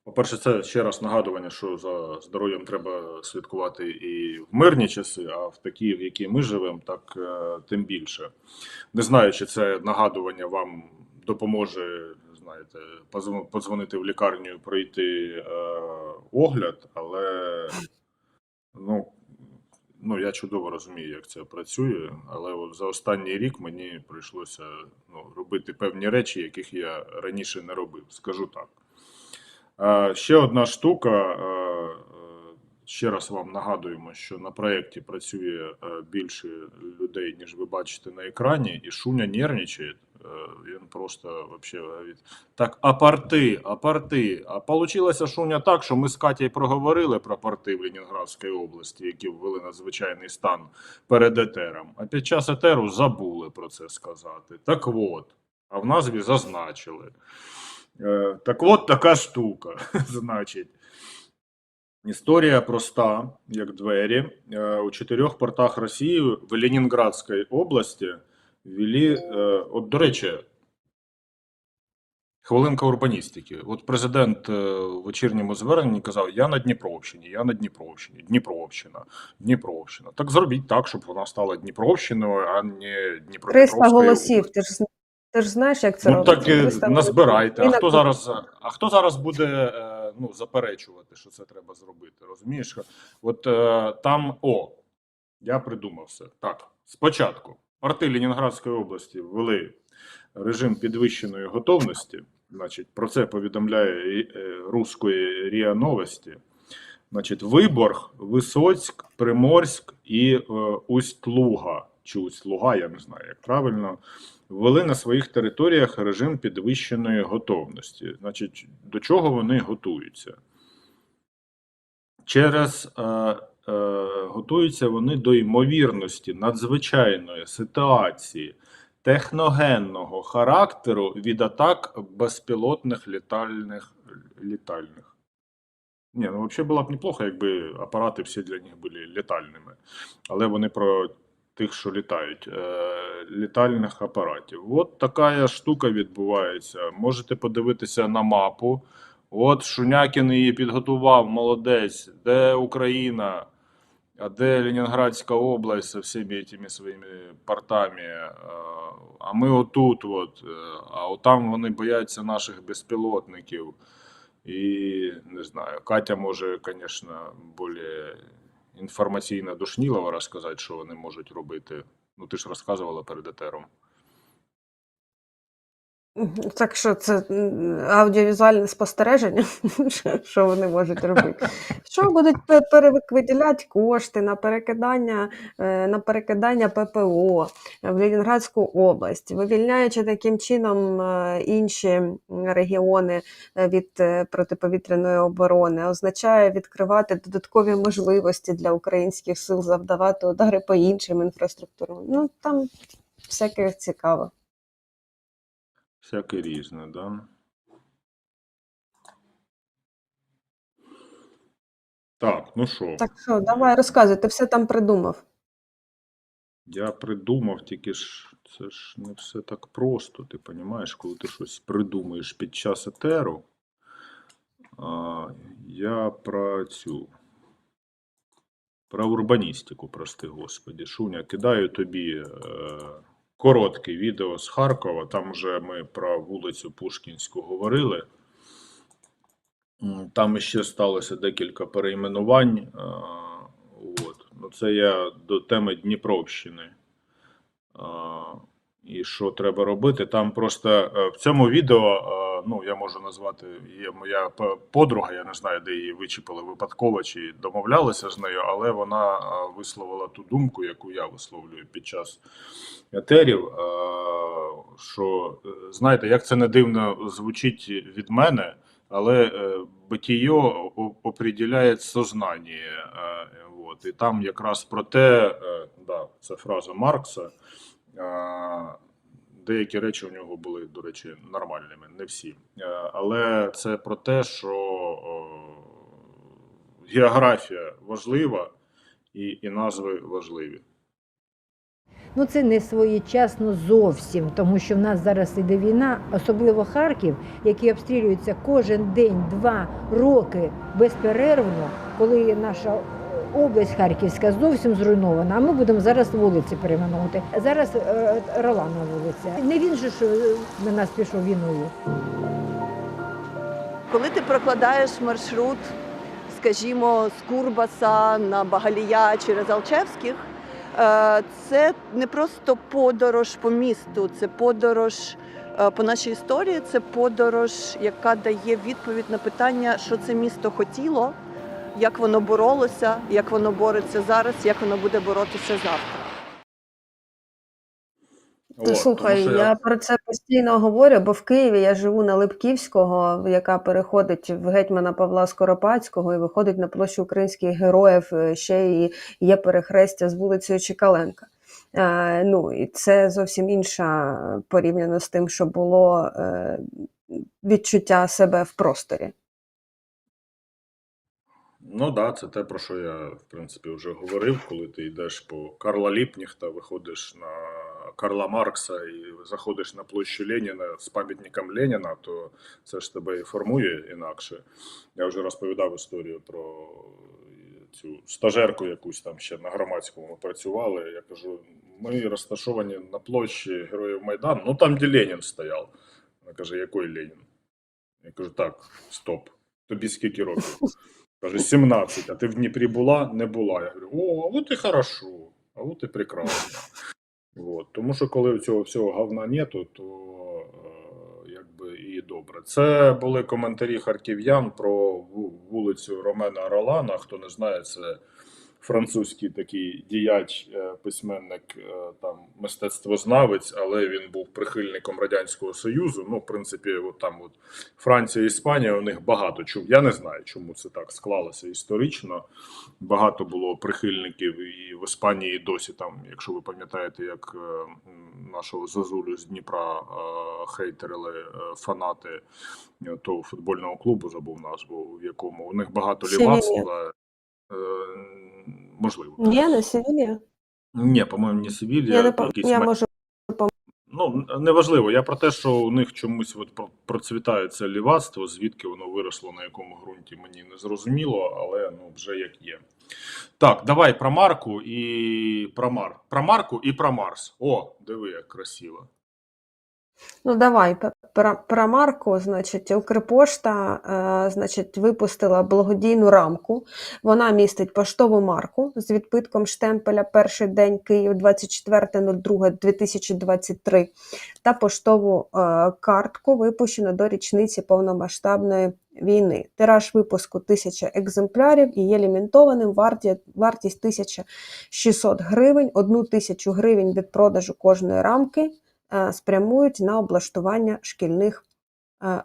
Speaker 2: по-перше, це ще раз нагадування, що за здоров'ям треба слідкувати і в мирні часи, а в такі, в які ми живемо, так тим більше. Не знаю, чи це нагадування вам допоможе, знаєте, подзвонити в лікарню і пройти огляд, але ну, я чудово розумію, як це працює, але от за останній рік мені прийшлося робити певні речі, яких я раніше не робив, скажу так. Ще одна штука, ще раз вам нагадуємо, що на проєкті працює більше людей, ніж ви бачите на екрані, і Шуня нервничає, він просто вообще говорить, так, а порти, а получилося, Шуня, так, що ми з Катєю проговорили про порти в Ленінградській області, які ввели надзвичайний стан перед етером, а під час етеру забули про це сказати. Так от, а в назві зазначили. Так от така штука, значить. Історія проста, як двері. У 4 портах Росії в Ленінградській області ввели, от, до речі, хвилинка урбаністики. От президент в вечірньому зверненні казав, я на Дніпровщині, Дніпровщина. Так зробіть так, щоб вона стала Дніпровщиною, а не Дніпропетровською.
Speaker 1: 300 голосів, ти ж знаєш, як це
Speaker 2: ну,
Speaker 1: робиться?
Speaker 2: Так назбирайте. А хто зараз буде заперечувати, що це треба зробити? Розумієш? От там, я придумав все. Так, спочатку порти Ленінградської області ввели режим підвищеної готовності. Значить, про це повідомляє Руської РІА Новості. Значить, Виборг, Висоцьк, Приморськ і Усть-Луга, чи Усть-Луга, я не знаю, як правильно, ввели на своїх територіях режим підвищеної готовності. Значить, до чого вони готуються? Готуються вони до ймовірності надзвичайної ситуації техногенного характеру від атак безпілотних літальних. Ні, ну взагалі було б неплохо, якби апарати всі для них були літальними. Але вони про тих, що літають, літальних апаратів. От така штука відбувається. Можете подивитися на мапу. От Шунякін її підготував, молодець. Де Україна, а де Ленінградська область з всіми цими своїми портами. А ми отут, а отам вони бояться наших безпілотників. І, не знаю, Катя може, звісно, більш інформаційно душніло розказати, що вони можуть робити. Ну, ти ж розказувала перед етером.
Speaker 1: Так що це аудіовізуальне спостереження, що вони можуть робити. Що будуть виділяти кошти на перекидання ППО в Ленінградську область, вивільняючи таким чином інші регіони від протиповітряної оборони, означає відкривати додаткові можливості для українських сил завдавати удари по іншим інфраструктурам. Ну, там всяке цікаво.
Speaker 2: Всяке різне, да? Так, ну що?
Speaker 1: Так що, давай розказуй, ти все там придумав.
Speaker 2: Я придумав, тільки ж це ж не все так просто, ти розумієш, коли ти щось придумаєш під час етеру. Я про урбаністику, прости господі. Шуня, кидаю тобі коротке відео з Харкова, там вже ми про вулицю Пушкінську говорили. Там іще сталося декілька перейменувань. Ну, це я до теми Дніпровщини. І що треба робити? Там просто в цьому відео, ну, я можу назвати, є моя подруга, я не знаю, де її вичепили випадково чи домовлялися з нею, але вона висловила ту думку, яку я висловлюю під час етерів, що, знаєте, як це не дивно звучить від мене, але бытие определяє сознання. І там якраз про те, да, це фраза Маркса, деякі речі у нього були, до речі, нормальними, не всі. Але це про те, що географія важлива і назви важливі.
Speaker 15: Ну, це не своєчасно зовсім, тому що в нас зараз іде війна, особливо Харків, який обстрілюється кожен день, 2 роки безперервно, коли наша область Харківська зовсім зруйнована, а ми будемо зараз вулиці перейменувати. Зараз Ролана вулиця. Не він же ж на нас пішов війною.
Speaker 16: Коли ти прокладаєш маршрут, скажімо, з Курбаса на Багалія через Алчевських, це не просто подорож по місту, це подорож по нашій історії, це подорож, яка дає відповідь на питання, що це місто хотіло, як воно боролося, як воно бореться зараз, як воно буде боротися завтра.
Speaker 1: Слухай, я про це постійно говорю, бо в Києві я живу на Липківського, яка переходить в гетьмана Павла Скоропадського і виходить на площу українських героїв, ще і є перехрестя з вулицею Чекаленка. Ну, і це зовсім інша порівняно з тим, що було відчуття себе в просторі.
Speaker 2: Ну так, да, це те, про що я, в принципі, вже говорив, коли ти йдеш по Карла Ліпніхта, виходиш на Карла Маркса і заходиш на площу Леніна з пам'ятником Леніна, то це ж тебе і формує інакше. Я вже розповідав історію про цю стажерку якусь там ще на Громадському ми працювали. Я кажу, ми розташовані на площі Героїв Майдану, ну там, де Ленін стояв. Вона каже, який Ленін? Я кажу, так, стоп, тобі скільки років? Каже, 17, а ти в Дніпрі була? Не була. Я говорю, о, а от і хорошо, а от і прекрасно. Вот. Тому що коли цього всього говна нету, то якби і добре. Це були коментарі харків'ян про вулицю Ромена Ролана. Хто не знає, це французький такий діяч, письменник, там, мистецтвознавець, але він був прихильником Радянського Союзу. Ну, в принципі, от там от Франція і Іспанія, у них багато чому. Я не знаю, чому це так склалося історично. Багато було прихильників і в Іспанії, і досі там, якщо ви пам'ятаєте, як нашого Зазулю з Дніпра хейтерили фанати того футбольного клубу, забув назву, в якому у них багато лівацтва. Можливо.
Speaker 1: Ні, не Севілія?
Speaker 2: Ні, по-моєму, не Севілія.
Speaker 1: Я можу...
Speaker 2: Ну, неважливо. Я про те, що у них чомусь от процвітає це лівацтво, звідки воно виросло, на якому ґрунті, мені не зрозуміло, але ну, вже як є. Так, давай про Марку і про Марку і про Марс. О, диви, як красиво.
Speaker 1: Ну, давай, про Марку, значить, Укрпошта, значить, випустила благодійну рамку. Вона містить поштову марку з відбитком штемпеля «Перший день Київ 24.02.2023» та поштову картку, випущену до річниці повномасштабної війни. Тираж випуску 1000 екземплярів і є лімітованим, вартість 1600 гривень, 1000 гривень від продажу кожної рамки спрямують на облаштування шкільних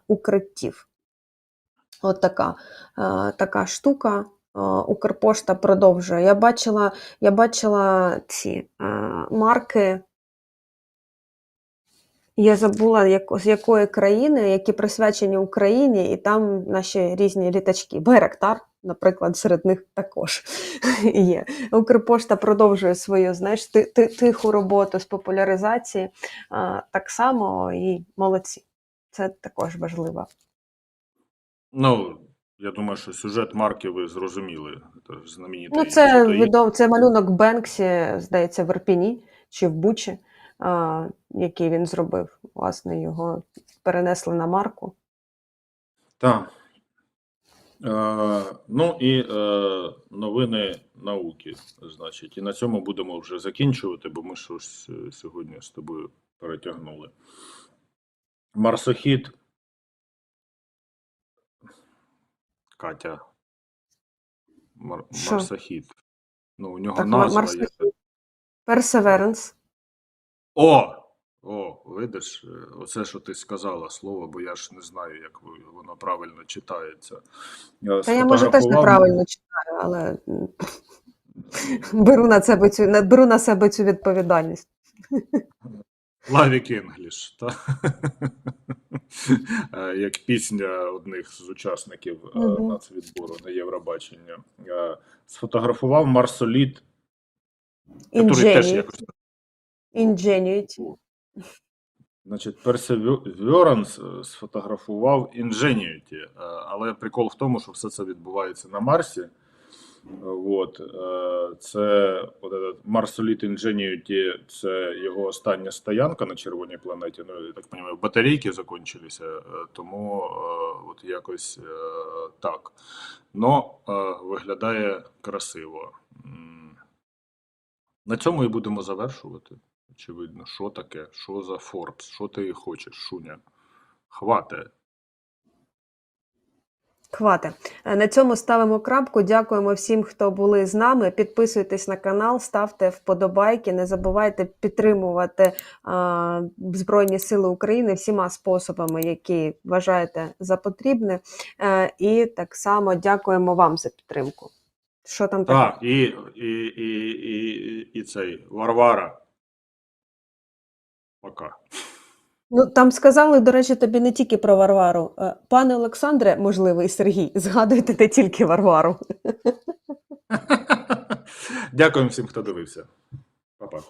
Speaker 1: укриттів. От така штука. Укрпошта продовжує. Я бачила ці марки, я забула, з якої країни, які присвячені Україні, і там наші різні літачки. Байрактар, наприклад, серед них також є. Укрпошта продовжує свою, знаєш, тиху роботу з популяризації. Так само і молодці. Це також важливо.
Speaker 2: Ну, я думаю, що сюжет марки ви зрозуміли. Це знаменитий.
Speaker 1: Ну, це малюнок Бенксі, здається, в Ірпіні чи в Бучі, який він зробив. Власне, його перенесли на марку.
Speaker 2: Так. Ну і новини науки, значить. І на цьому будемо вже закінчувати, бо ми щось сьогодні з тобою перетягнули. Марсохід. Катя.
Speaker 1: Що?
Speaker 2: Марсохід. Ну, у нього
Speaker 1: Так,
Speaker 2: назва є.
Speaker 1: Марсохід. Perseverance.
Speaker 2: О, видиш, оце, що ти сказала слово, бо я ж не знаю, як воно правильно читається.
Speaker 1: Та я, може, теж неправильно читаю, але беру на себе цю відповідальність.
Speaker 2: Лавік Інгліш, так? Як пісня одних з учасників нацвідбору на Євробачення. Сфотографував марсоліт, який теж якось...
Speaker 1: Ingenuity.
Speaker 2: Значить, Perseverance сфотографував Ingenuity, але прикол в тому, що все це відбувається на Марсі. От, це Марсоліт Ingenuity, це його остання стоянка на червоній планеті. Ну, я так розумію, батарейки закінчилися, тому от якось так. Но виглядає красиво. На цьому і будемо завершувати. Очевидно, що таке, що за Forbes, що ти хочеш, Шуня? Хвате.
Speaker 1: На цьому ставимо крапку. Дякуємо всім, хто були з нами. Підписуйтесь на канал, ставте вподобайки. Не забувайте підтримувати Збройні Сили України всіма способами, які вважаєте за потрібне. І так само дякуємо вам за підтримку. Що там таке?
Speaker 2: Так, і цей Варвара. Пока.
Speaker 1: Ну, там сказали, до речі, тобі не тільки про Варвару. Пане Олександре, можливо, і Сергій, згадуйте не тільки Варвару.
Speaker 2: Дякуємо всім, хто дивився. Па-па.